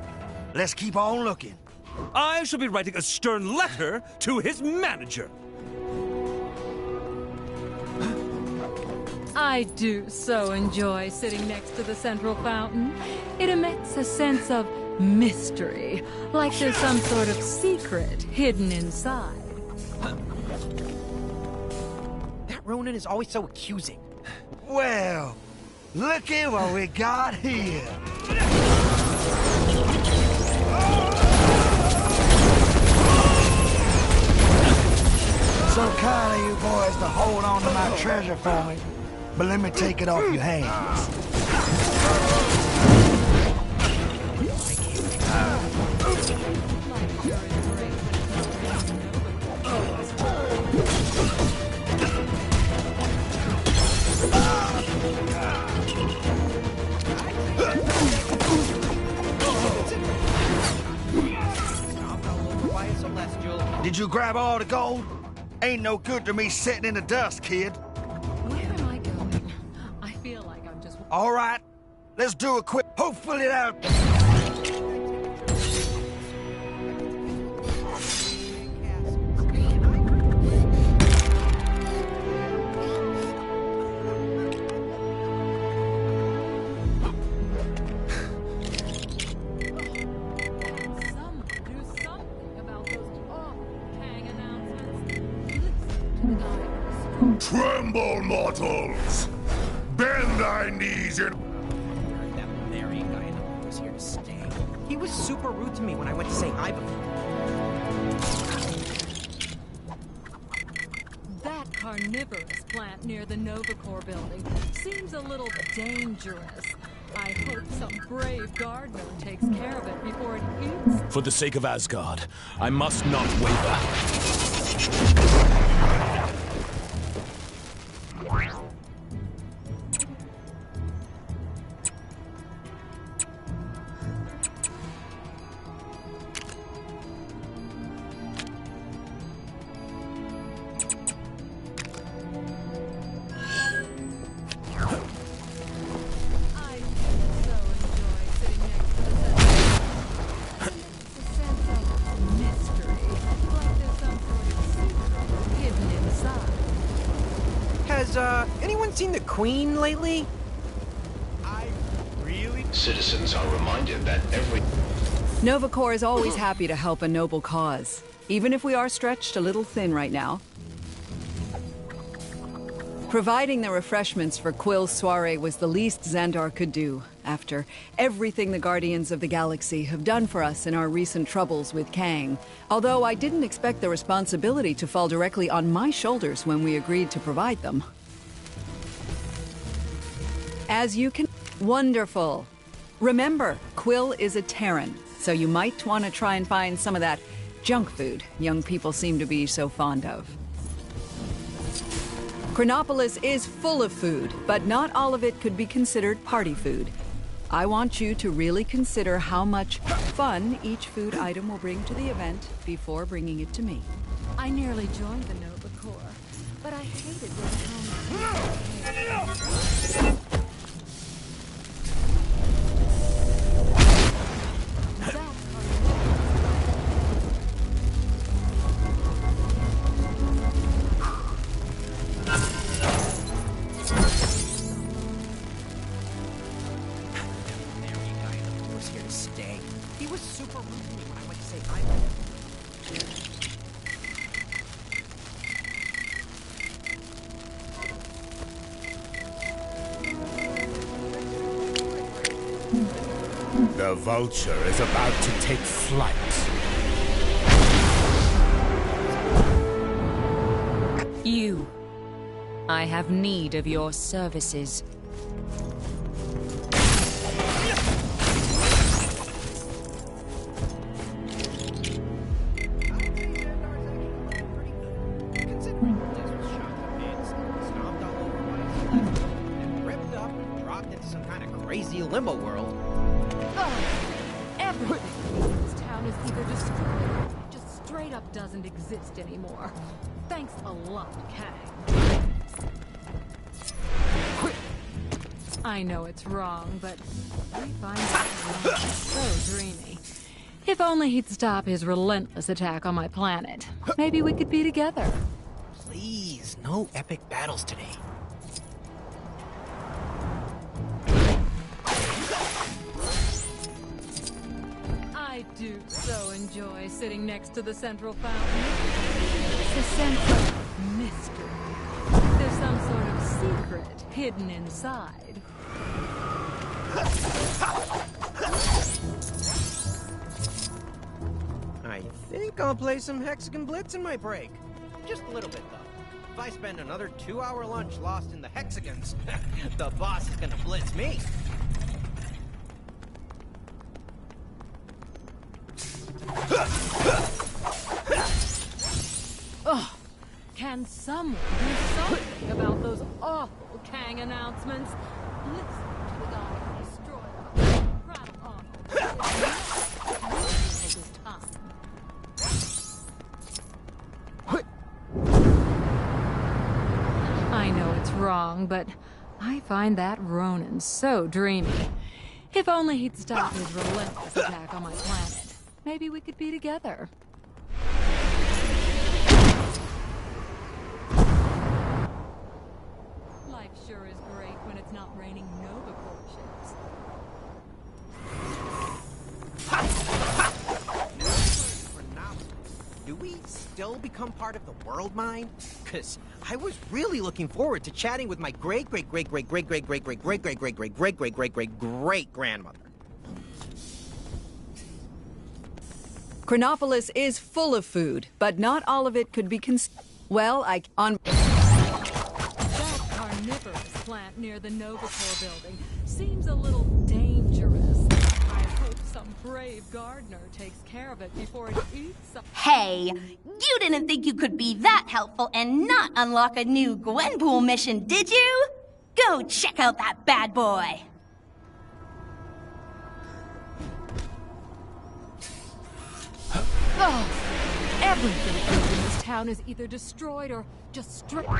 Let's keep on looking. I shall be writing a stern letter to his manager. I do so enjoy sitting next to the central fountain. It emits a sense of mystery, like there's some sort of secret hidden inside. That Ronin is always so accusing. Well, looky what we got here. So kind of you boys to hold on to my treasure for me, but let me take it off your hands. Did you grab all the gold? Ain't no good to me sitting in the dust, kid. Where am I going? I feel like I'm just... All right, let's do a quick... Hopefully that'll... Tremble, mortals! Bend thy knees in... That Valerian guy in the room was here to stay. He was super rude to me when I went to say hi before. That carnivorous plant near the Novacore building seems a little dangerous. I hope some brave gardener takes care of it before it eats. For the sake of Asgard, I must not waver. Has anyone seen the Queen lately? Citizens are reminded that every... Novacore is always happy to help a noble cause, even if we are stretched a little thin right now. Providing the refreshments for Quill's soiree was the least Xandar could do. after everything the Guardians of the Galaxy have done for us in our recent troubles with Kang. Although I didn't expect the responsibility to fall directly on my shoulders when we agreed to provide them. As you can... Wonderful. Remember, Quill is a Terran, so you might want to try and find some of that junk food young people seem to be so fond of. Chronopolis is full of food, but not all of it could be considered party food. I want you to really consider how much fun each food item will bring to the event before bringing it to me. I nearly joined the Nova Corps, but I hated this. The vulture is about to take flight. You. I have need of your services. Crazy limbo world. Everything in this town is either destroyed or just straight up doesn't exist anymore. Thanks a lot, Kang. I know it's wrong, but I find it so dreamy. If only he'd stop his relentless attack on my planet. Maybe we could be together. Please, no epic battles today. I do so enjoy sitting next to the central fountain. It's a sense of mystery. There's some sort of secret hidden inside. I think I'll play some Hexagon Blitz in my break. Just a little bit, though. If I spend another 2-hour lunch lost in the hexagons, the boss is gonna blitz me. Ugh! Can someone do something about those awful Kang announcements? Listen to the guy who destroyed our Prattle Arnold. Take his time. I know it's wrong, but I find that Ronin so dreamy. If only he'd stop his relentless attack on my planet, maybe we could be together. Life sure is great when it's not raining Nova Corps ships. Do we still become part of the world mind? Cause I was really looking forward to chatting with my great-great-great-great-great-great-great-great-great-great-great-great-great-great-great-grandmother. Chronopolis is full of food, but not all of it could be That carnivorous plant near the Nova Corps building seems a little dangerous. I hope some brave gardener takes care of it before it eats some... Hey, you didn't think you could be that helpful and not unlock a new Gwenpool mission, did you? Go check out that bad boy! Oh, everything in this town is either destroyed or just stripped.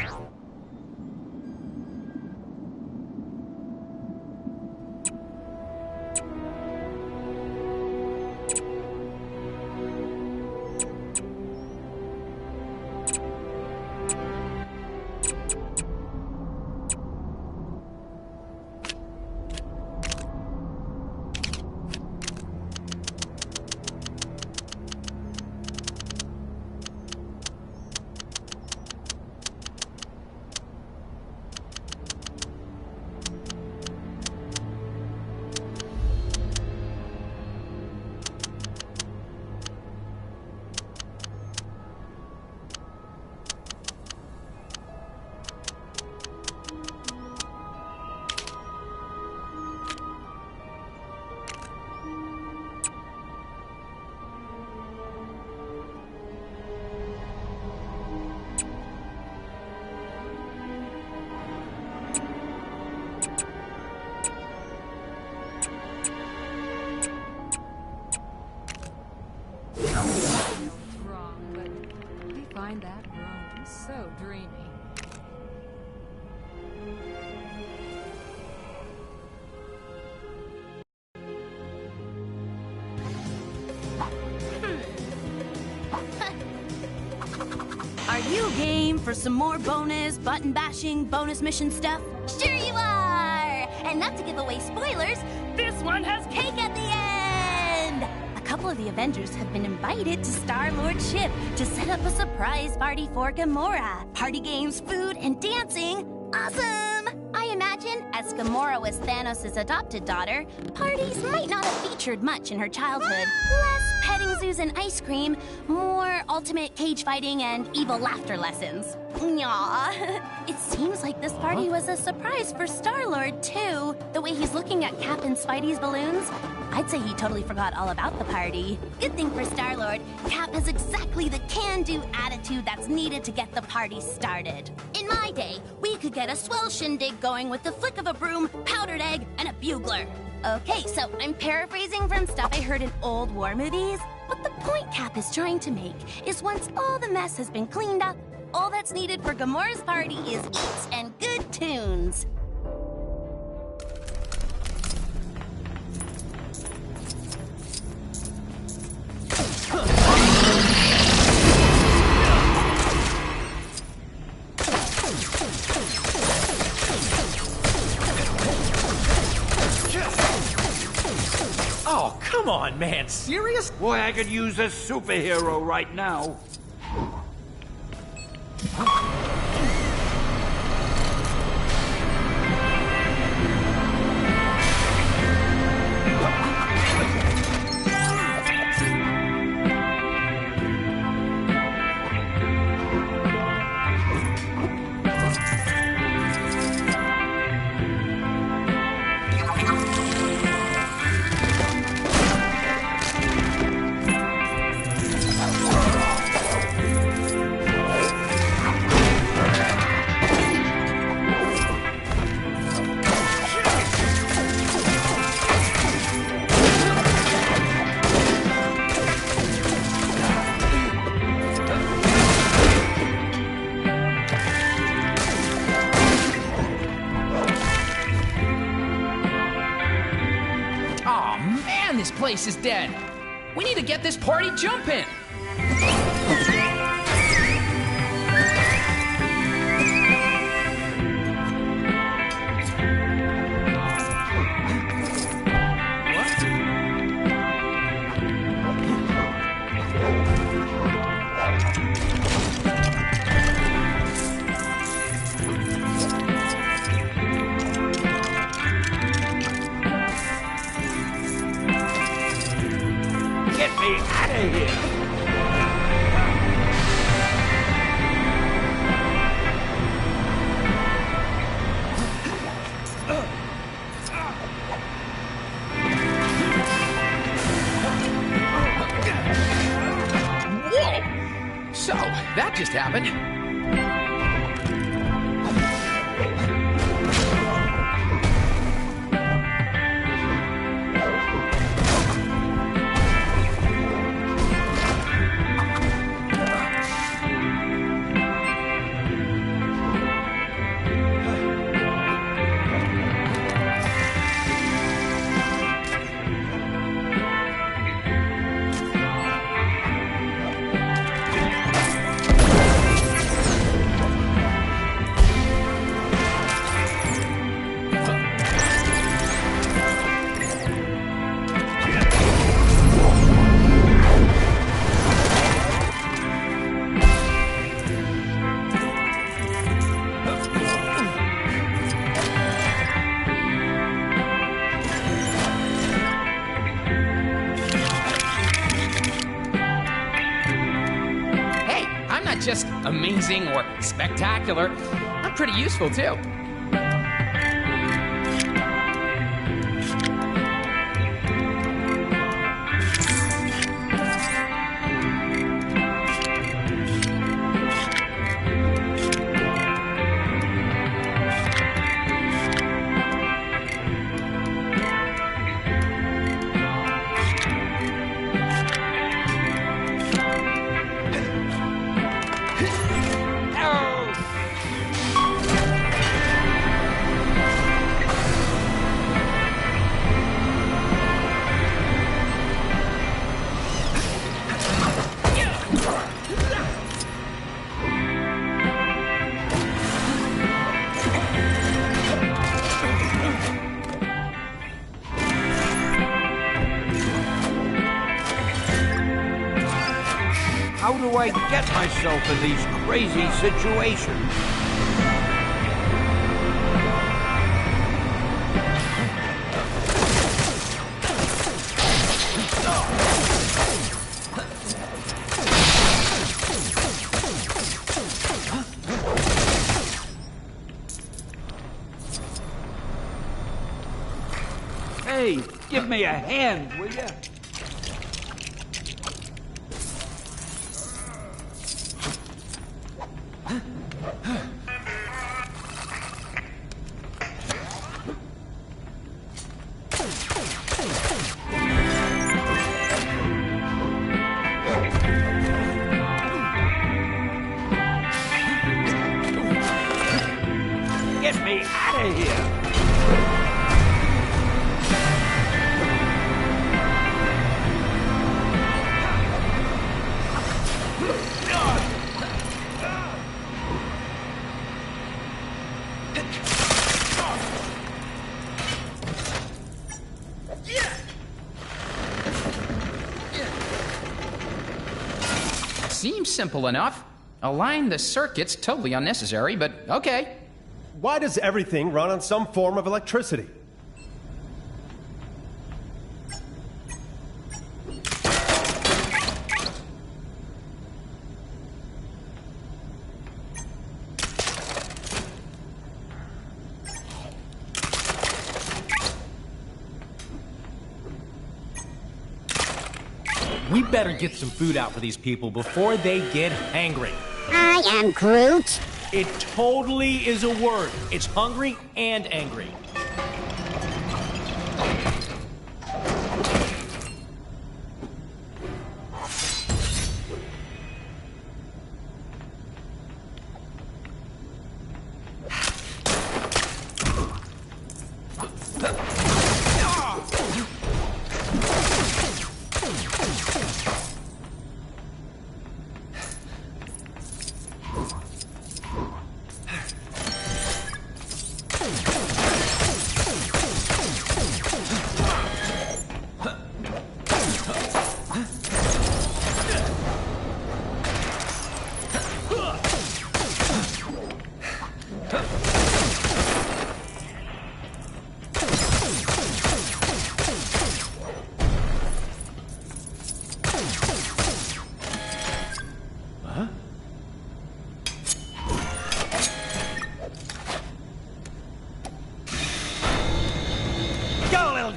You game for some more bonus, button bashing, bonus mission stuff? Sure you are! And not to give away spoilers, this one has cake at the end! A couple of the Avengers have been invited to Star-Lord's ship to set up a surprise party for Gamora. Party games, food, and dancing. Awesome! I imagine, as Gamora was Thanos' adopted daughter, parties might not have featured much in her childhood. Less petting zoos and ice cream, more ultimate cage fighting and evil laughter lessons. Nyah. It seems like this party was a surprise for Star-Lord, too. The way he's looking at Cap and Spidey's balloons, I'd say he totally forgot all about the party. Good thing for Star-Lord, Cap has exactly the can-do attitude that's needed to get the party started. In my day, we could get a swell shindig going with the flick of a broom, powdered egg, and a bugler. Okay, so I'm paraphrasing from stuff I heard in old war movies, but the point Cap is trying to make is once all the mess has been cleaned up, all that's needed for Gamora's party is eats and good tunes. Oh, come on, man. Serious? Boy, I could use a superhero right now. This place is dead. We need to get this party jumping. So, that just happened. Just amazing or spectacular. I'm pretty useful too. How do I get myself in these crazy situations? Hey, give me a hand, will ya? Get me out of here! Seems simple enough. Align the circuits, totally unnecessary, but okay. Why does everything run on some form of electricity? We better get some food out for these people before they get hangry. I am Groot. It totally is a word. It's hungry and angry.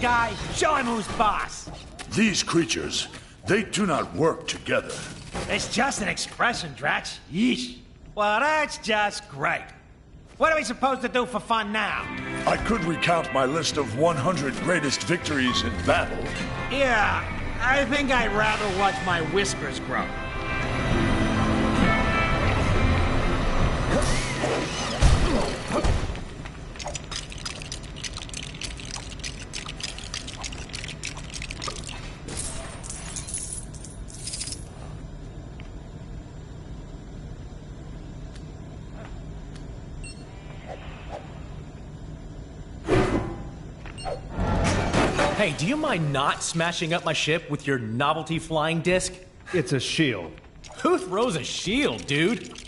Guy, show him who's boss. These creatures, they do not work together. It's just an expression, Drax. Yeesh. Well, that's just great. What are we supposed to do for fun now? I could recount my list of 100 greatest victories in battle. Yeah, I think I'd rather watch my whiskers grow. Hey, do you mind not smashing up my ship with your novelty flying disc? It's a shield. Who throws a shield, dude?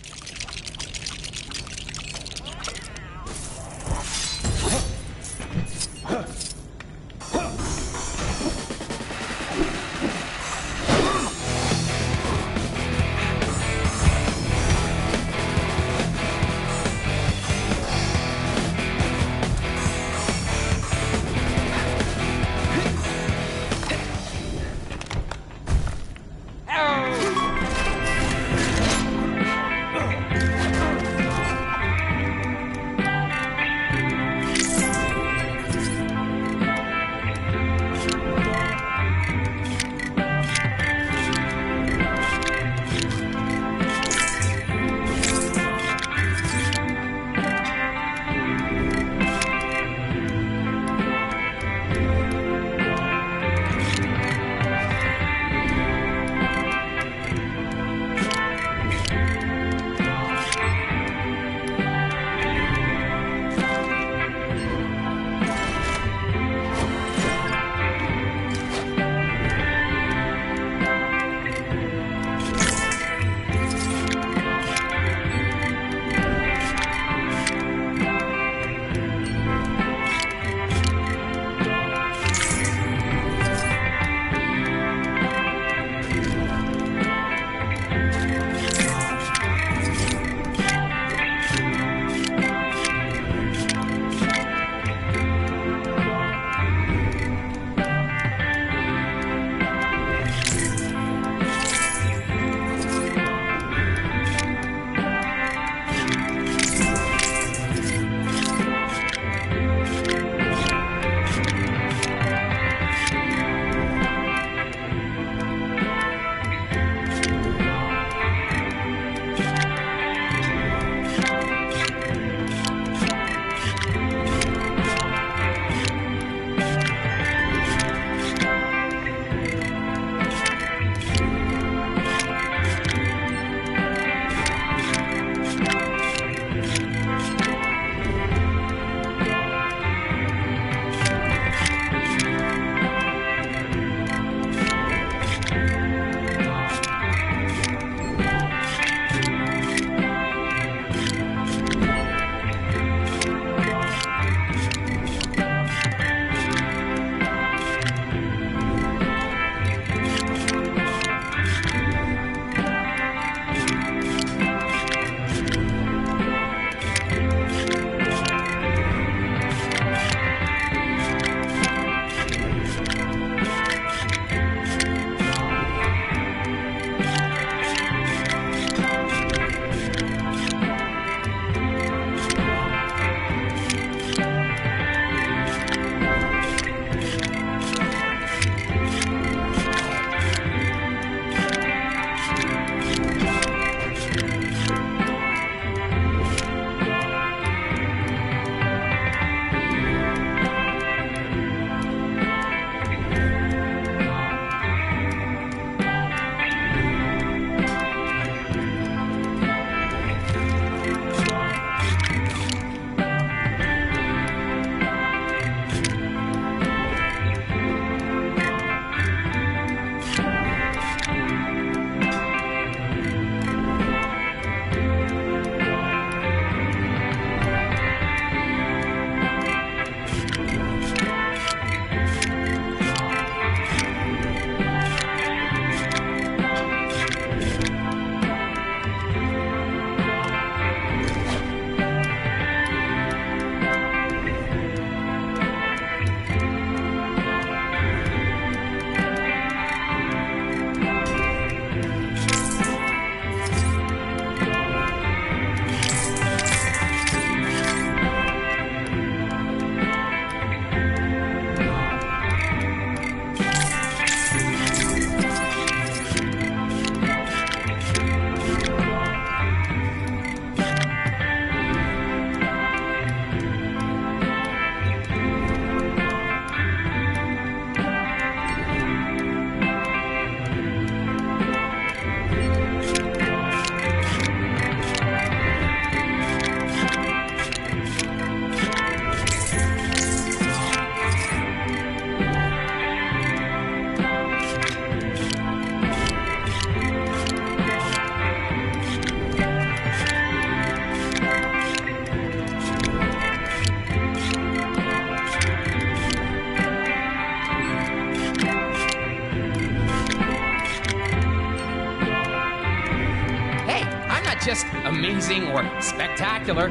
just amazing or spectacular.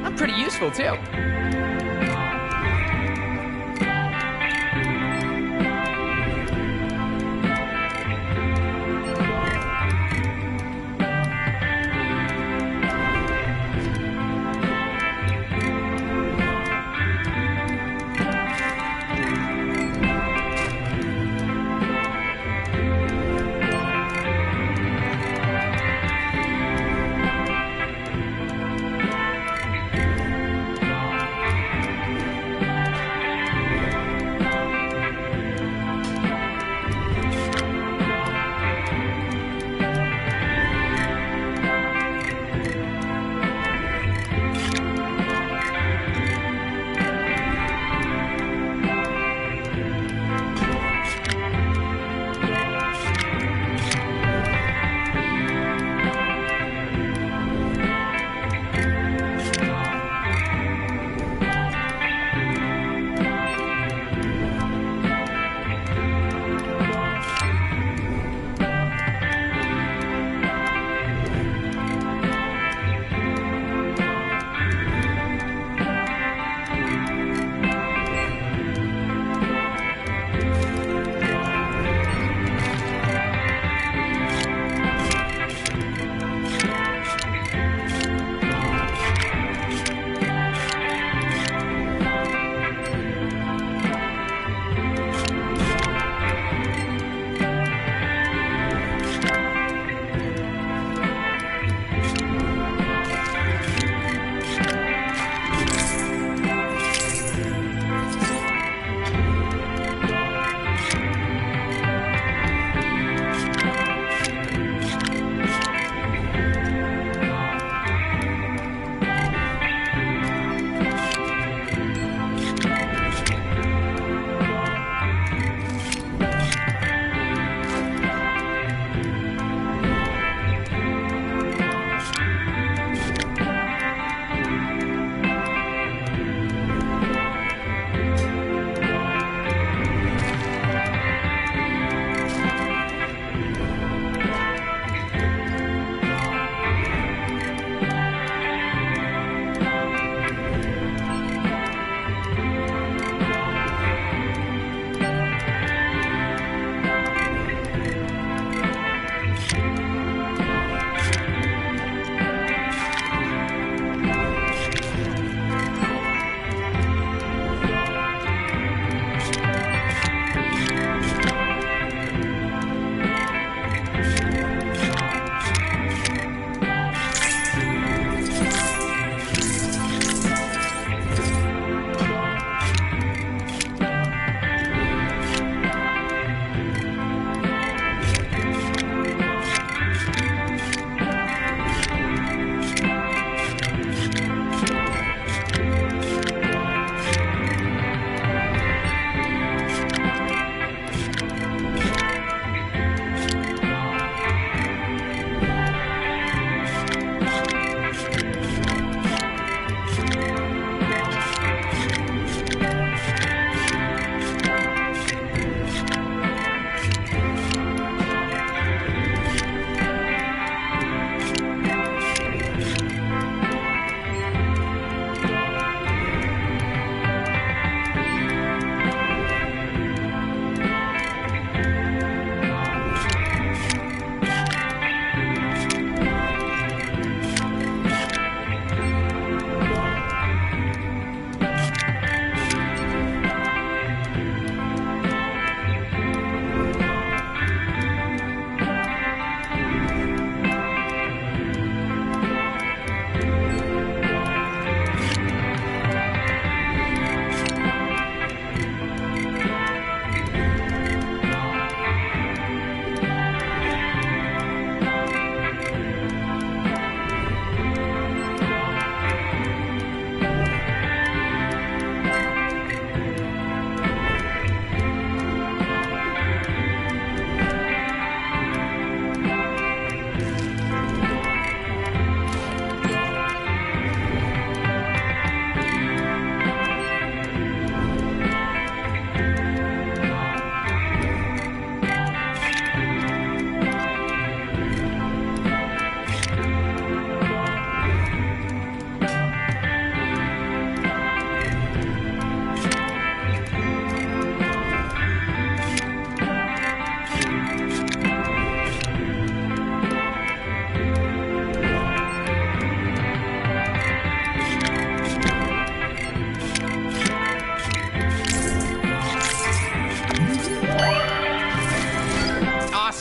I'm pretty useful, too.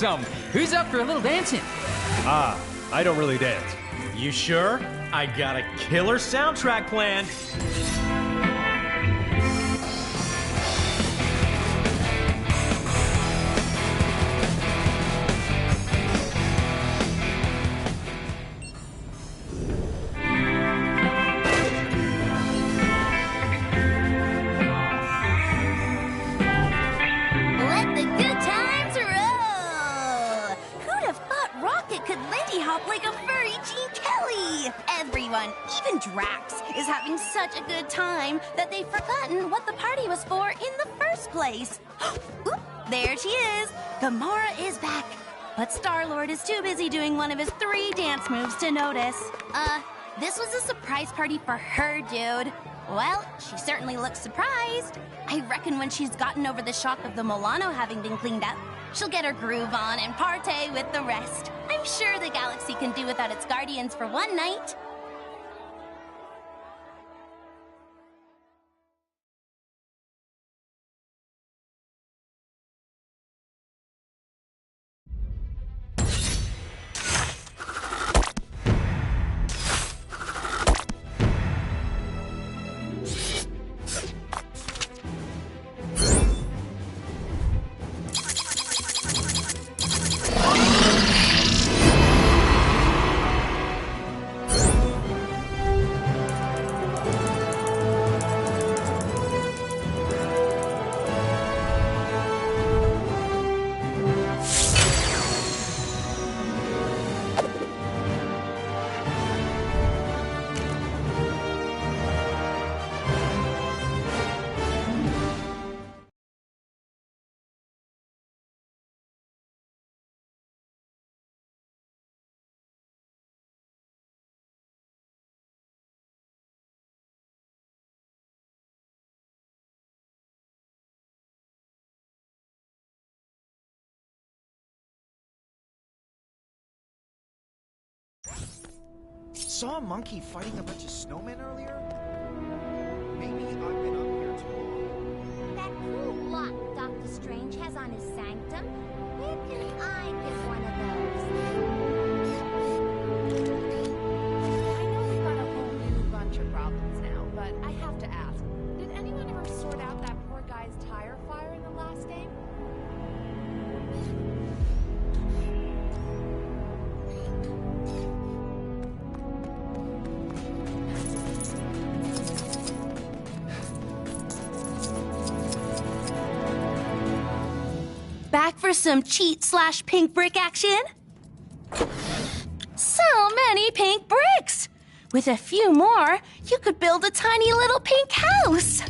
Awesome! Who's up for a little dancing? Ah, I don't really dance. You sure? I got a killer soundtrack planned. Let the good times roll! Who'd have thought Rocket could Lindy hop like a furry Gene Kelly? Everyone, even Drax, is having such a good time that they've forgotten what the party was for in the first place. Oop, there she is! Gamora is back. But Star-Lord is too busy doing one of his 3 dance moves to notice. This was a surprise party for her, dude. Well, she certainly looks surprised. I reckon when she's gotten over the shock of the Milano having been cleaned up, she'll get her groove on and partay with the rest. I'm sure the galaxy can do without its guardians for one night. Saw a monkey fighting a bunch of snowmen earlier? Maybe I've been up here too long. That cool lock Doctor Strange has on his sanctum? Where can I get one of those? I know we've got a whole new bunch of problems now, but I have to ask, did anyone ever sort out that poor guy's tire fire in the last game? Back for some cheat/pink brick action? So many pink bricks! With a few more, you could build a tiny little pink house.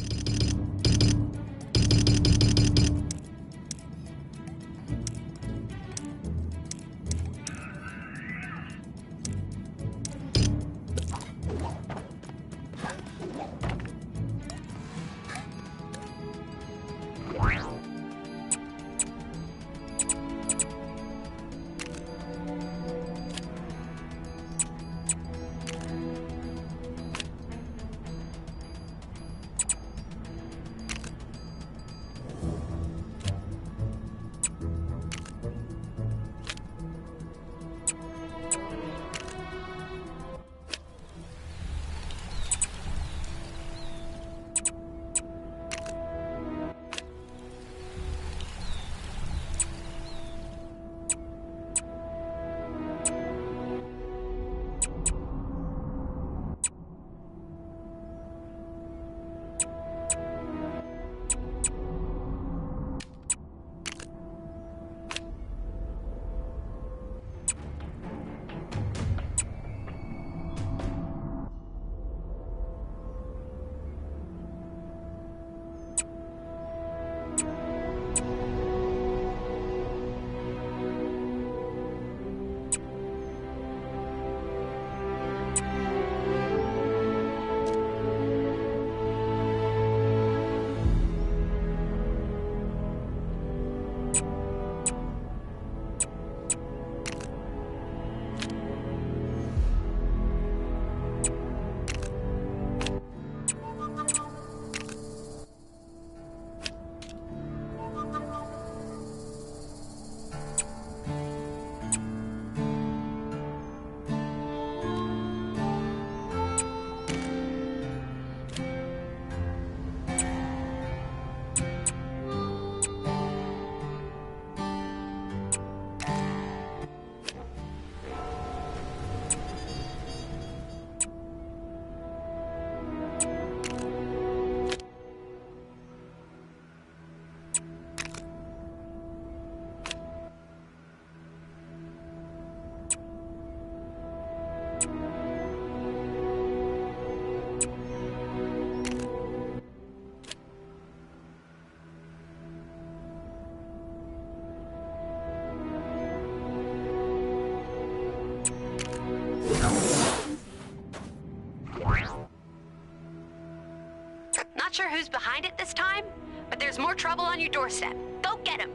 Not sure who's behind it this time, but there's more trouble on your doorstep. Go get him.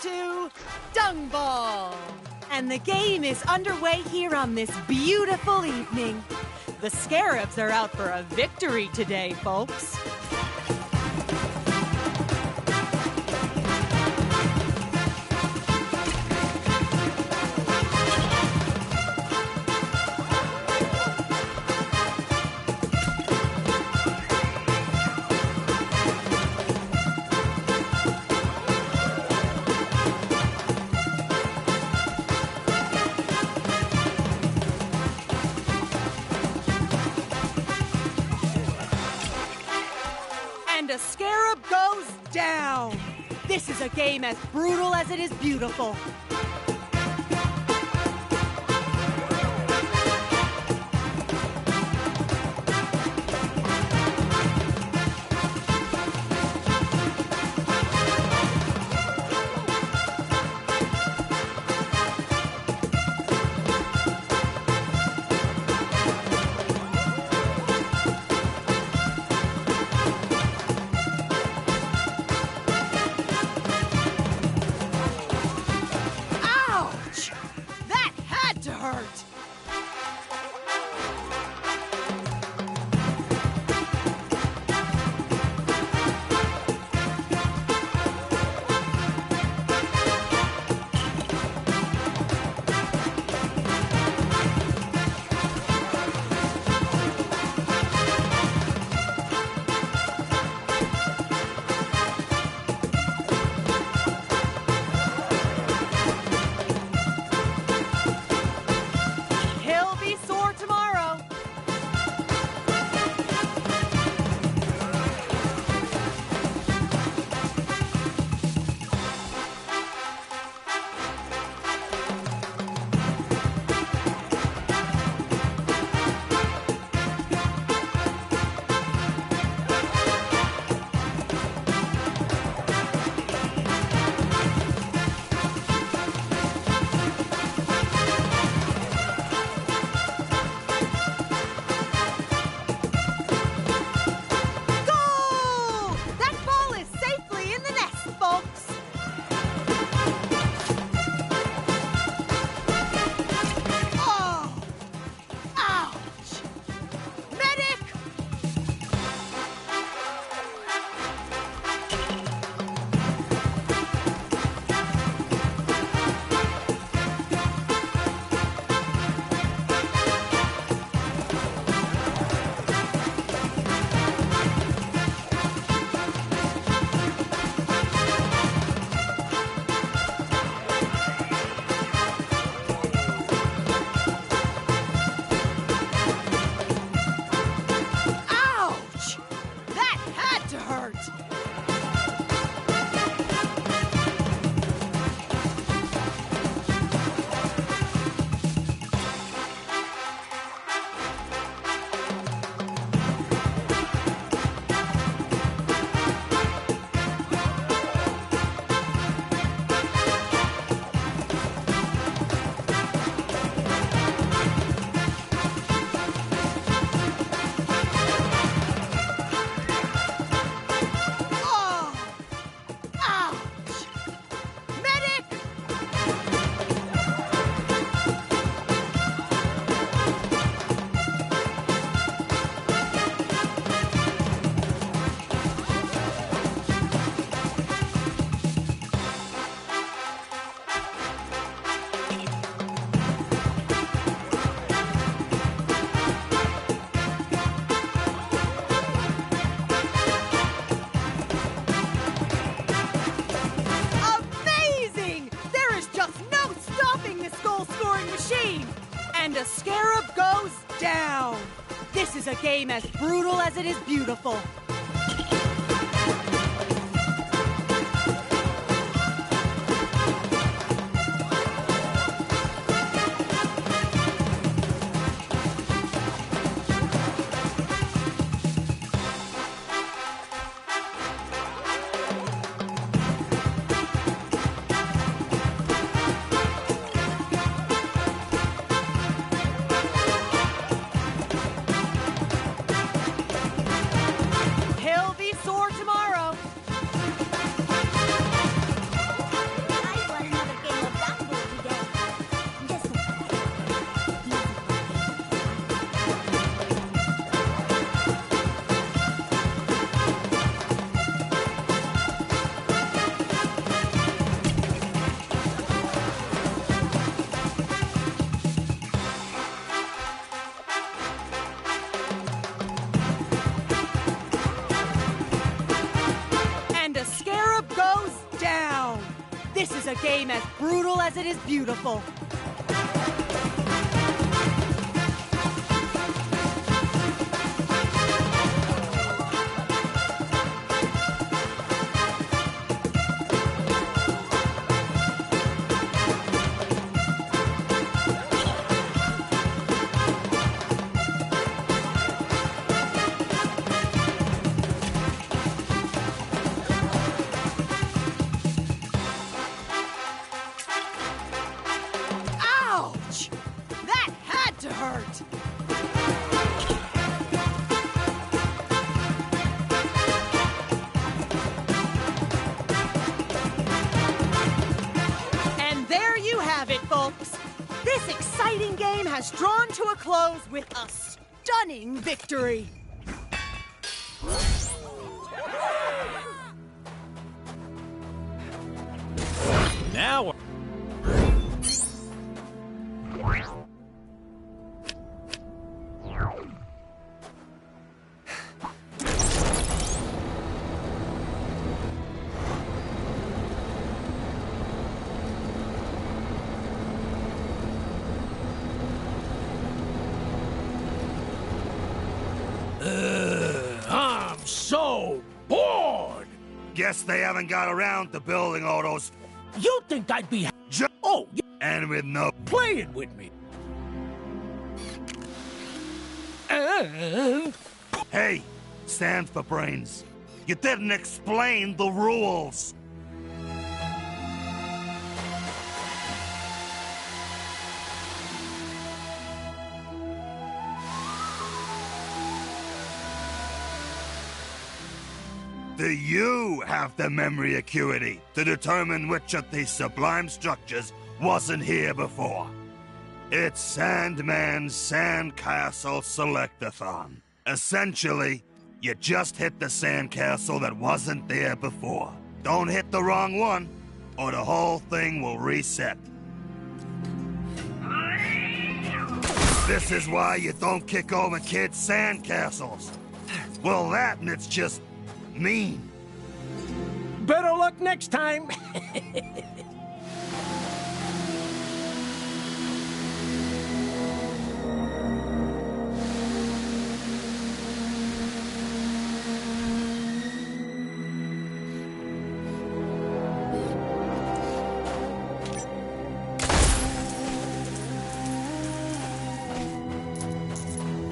To Dung Ball. And the game is underway here on this beautiful evening. The Scarabs are out for a victory today, folks. And a Scarab goes down. This is a game as brutal as it is beautiful. And a scarab goes down. This is a game as brutal as it is beautiful. He'll be sore tomorrow. I want another game of Dumbo today. Just And a scarab goes down. This is a game as brutal as it is beautiful. Ouch! That had to hurt. And there you have it, folks. This exciting game has drawn to a close with a stunning victory. Now. I'm so bored! Guess they haven't got around to building all those. You think I'd be. And with no playing with me. Hey, stands for brains. You didn't explain the rules. Do you have the memory acuity to determine which of these sublime structures wasn't here before? It's Sandman's Sandcastle Selectathon. Essentially, you just hit the sandcastle that wasn't there before. Don't hit the wrong one, or the whole thing will reset. This is why you don't kick over kids' sandcastles. Well, that and it's just mean. Better luck next time.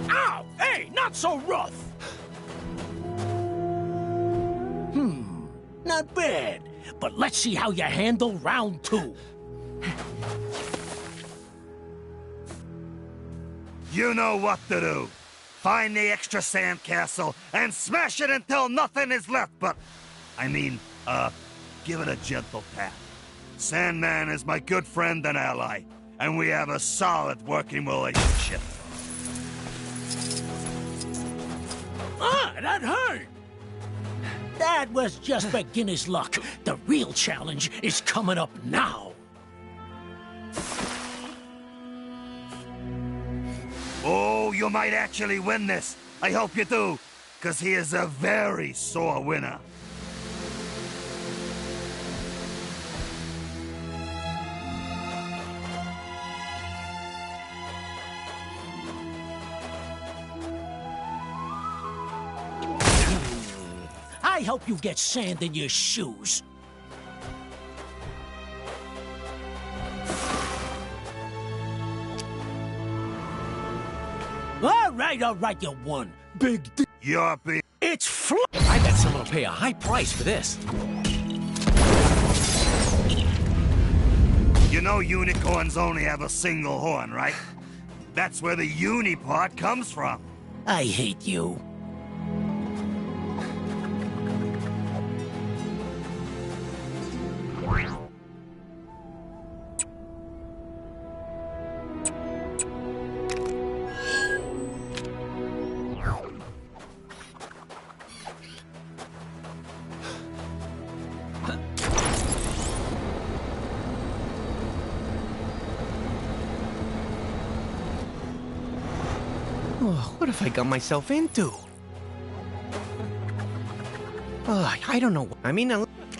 Ow! Hey, not so rough! Not bad, but let's see how you handle round 2. You know what to do. Find the extra sandcastle and smash it until nothing is left but... give it a gentle tap. Sandman is my good friend and ally, and we have a solid working relationship. Ah, that hurt! That was just beginner's luck. The real challenge is coming up now. Oh, you might actually win this. I hope you do, because he is a very sore winner. help you get sand in your shoes? All right, you won. Big D. You're big. It's I bet someone will pay a high price for this. You know unicorns only have a single horn, right? That's where the uni part comes from. I hate you. Oh, what have I got myself into? I don't know. I mean,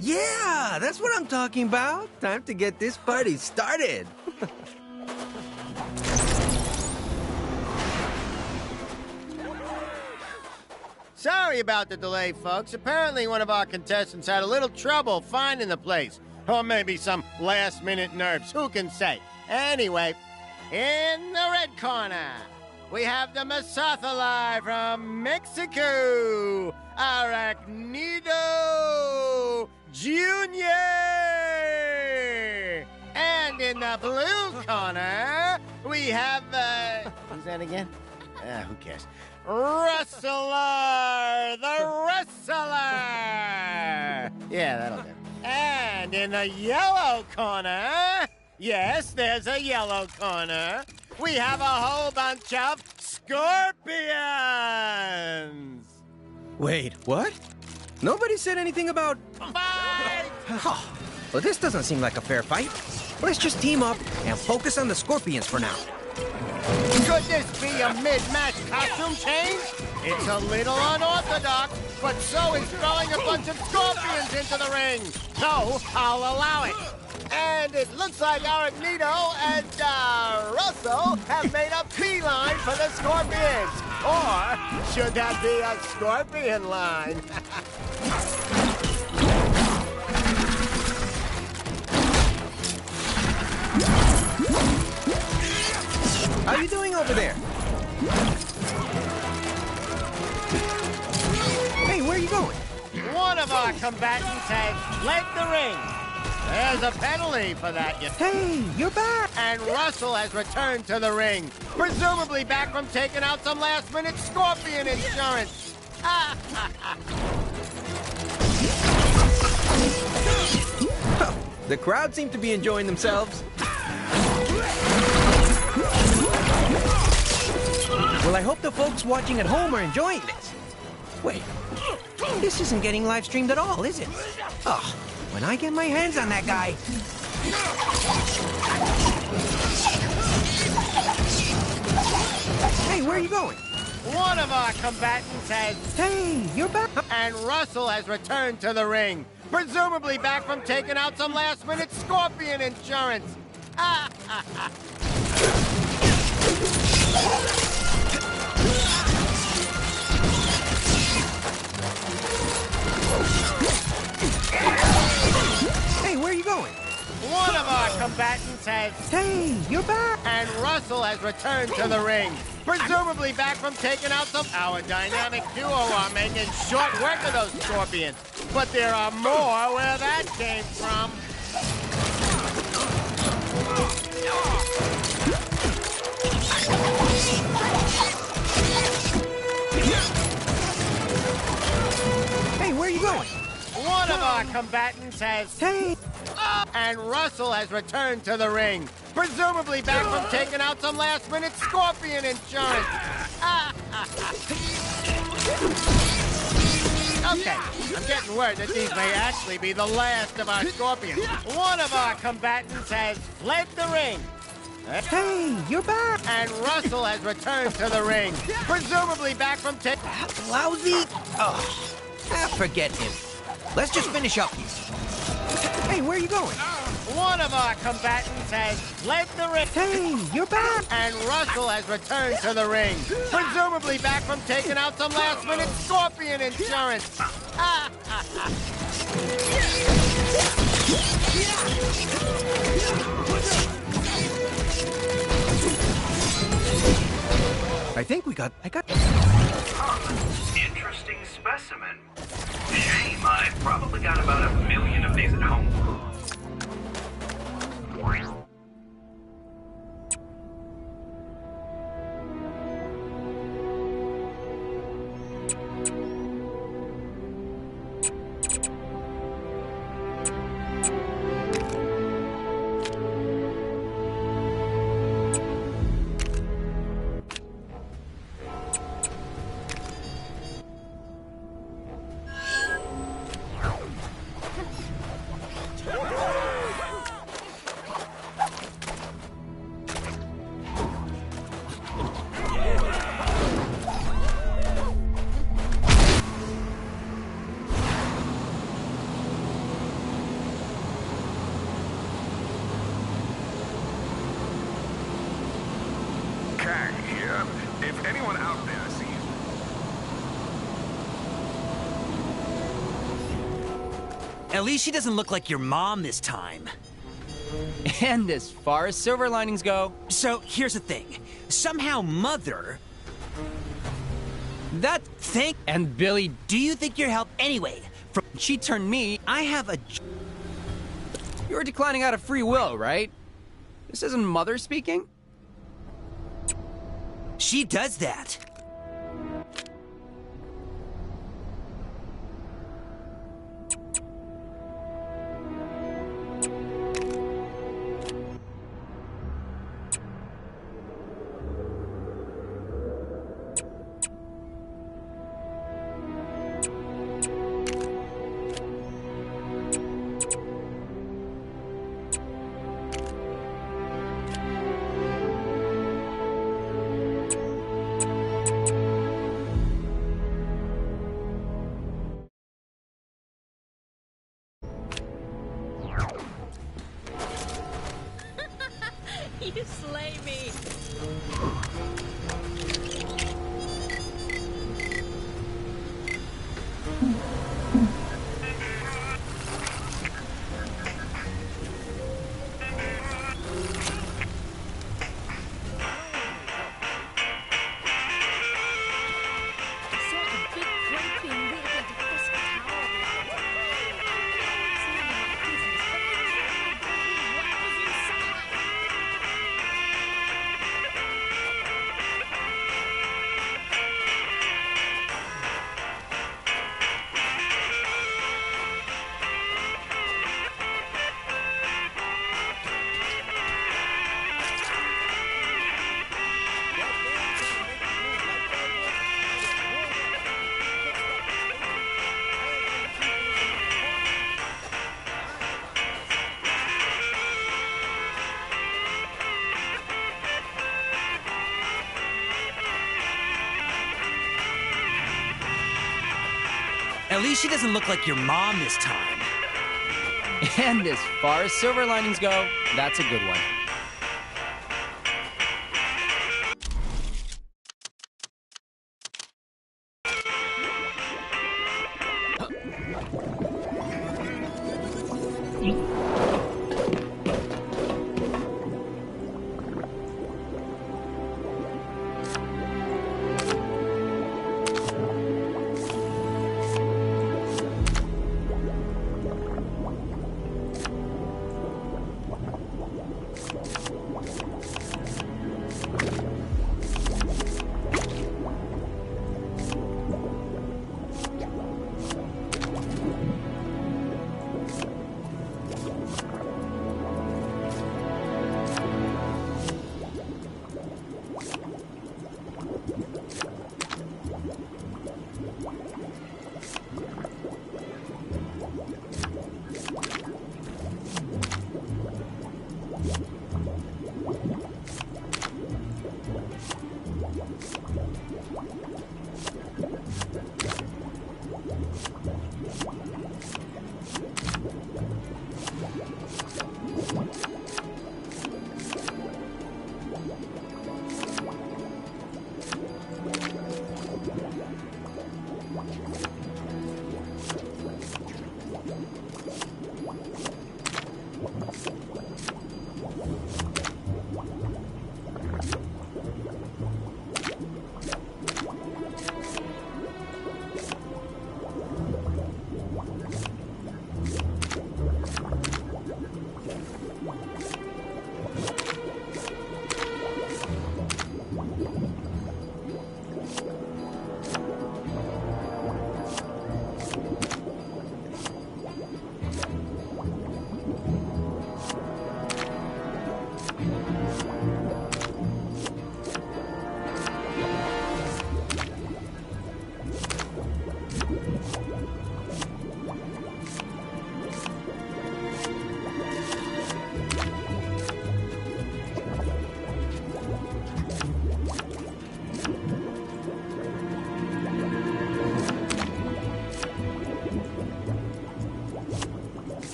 yeah, that's what I'm talking about. Time to get this party started. Sorry about the delay, folks. Apparently one of our contestants had a little trouble finding the place. Or maybe some last-minute nerves. Who can say? Anyway, in the red corner, we have the Masathalai from Mexico, Arachnido Jr. And in the blue corner, we have, who's that again? Who cares? Rustler, the Rustler! Yeah, that'll do. And in the yellow corner, yes, there's a yellow corner, we have a whole bunch of scorpions! Wait, what? Nobody said anything about... Fight! Well, this doesn't seem like a fair fight. Let's just team up and focus on the scorpions for now. Could this be a mid-match costume change? It's a little unorthodox, but so is throwing a bunch of scorpions into the ring. So, I'll allow it. And it looks like Arachnido and, Russell have made a beeline for the scorpions. Or should that be a scorpion line? How you doing over there? Hey, where are you going? One of our combatants has fled the ring. There's a penalty for that, you... Hey, you're back! And Russell has returned to the ring, presumably back from taking out some last-minute scorpion insurance. The crowd seem to be enjoying themselves. Well, I hope the folks watching at home are enjoying this. Wait, this isn't getting live streamed at all, is it? Oh, when I get my hands on that guy... Hey, where are you going? One of our combatants has... Hey, you're back! And Russell has returned to the ring, presumably back from taking out some last-minute scorpion insurance. Hey, where are you going? One of our combatants has... Hey, you're back! And Russell has returned to the ring, presumably back from taking out some... Our dynamic duo are making short work of those scorpions. But there are more where that came from. Hey, where are you going? One of our combatants has... Hey! And Russell has returned to the ring, presumably back from taking out some last-minute scorpion insurance. Okay, I'm getting word that these may actually be the last of our scorpions. One of our combatants has fled the ring. Hey, you're back! And Russell has returned to the ring, presumably back from taking... Lousy! Oh, forget him. Let's just finish up here. Hey, where are you going? One of our combatants has fled the ring. Hey, you're back! And Russell has returned to the ring, presumably back from taking out some last-minute scorpion insurance. I think I got... Interesting specimen. Shame, I've probably got about 1 million of these at home. If anyone out there sees... At least she doesn't look like your mom this time. And as far as silver linings go... So, here's the thing. Somehow Mother... That thing... And Billy... Do you think your help anyway? From she turned me, I have a... You're declining out of free will, right? This isn't Mother speaking? She does that. You slay me. At least she doesn't look like your mom this time. And as far as silver linings go, that's a good one.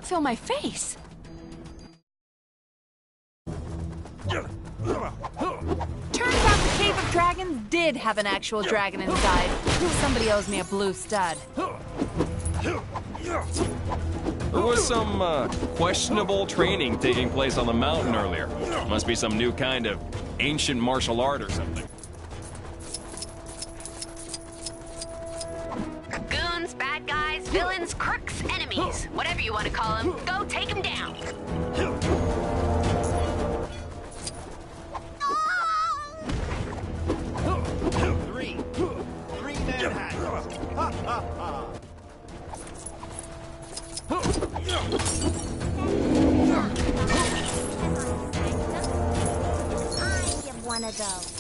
Feel my face. Turns out the cape dragons did have an actual dragon inside. Somebody owes me a blue stud. There was some questionable training taking place on the mountain earlier. Must be some new kind of ancient martial art or something. Goons, bad guys, villains, crooks, enemies. Whatever you want to call them, go take them down. Three Manhattans. Ha ha ha. I give one of those.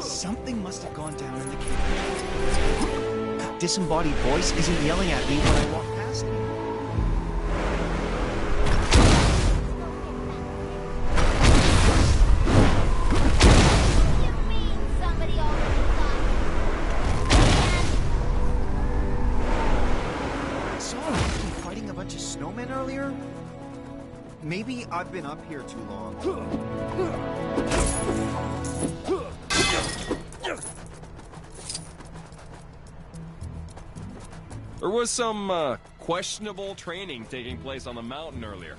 Something must have gone down in the cave. That disembodied voice isn't yelling at me when I walk past it. I saw a monkey fighting a bunch of snowmen earlier. Maybe I've been up here too long. There was some questionable training taking place on the mountain earlier.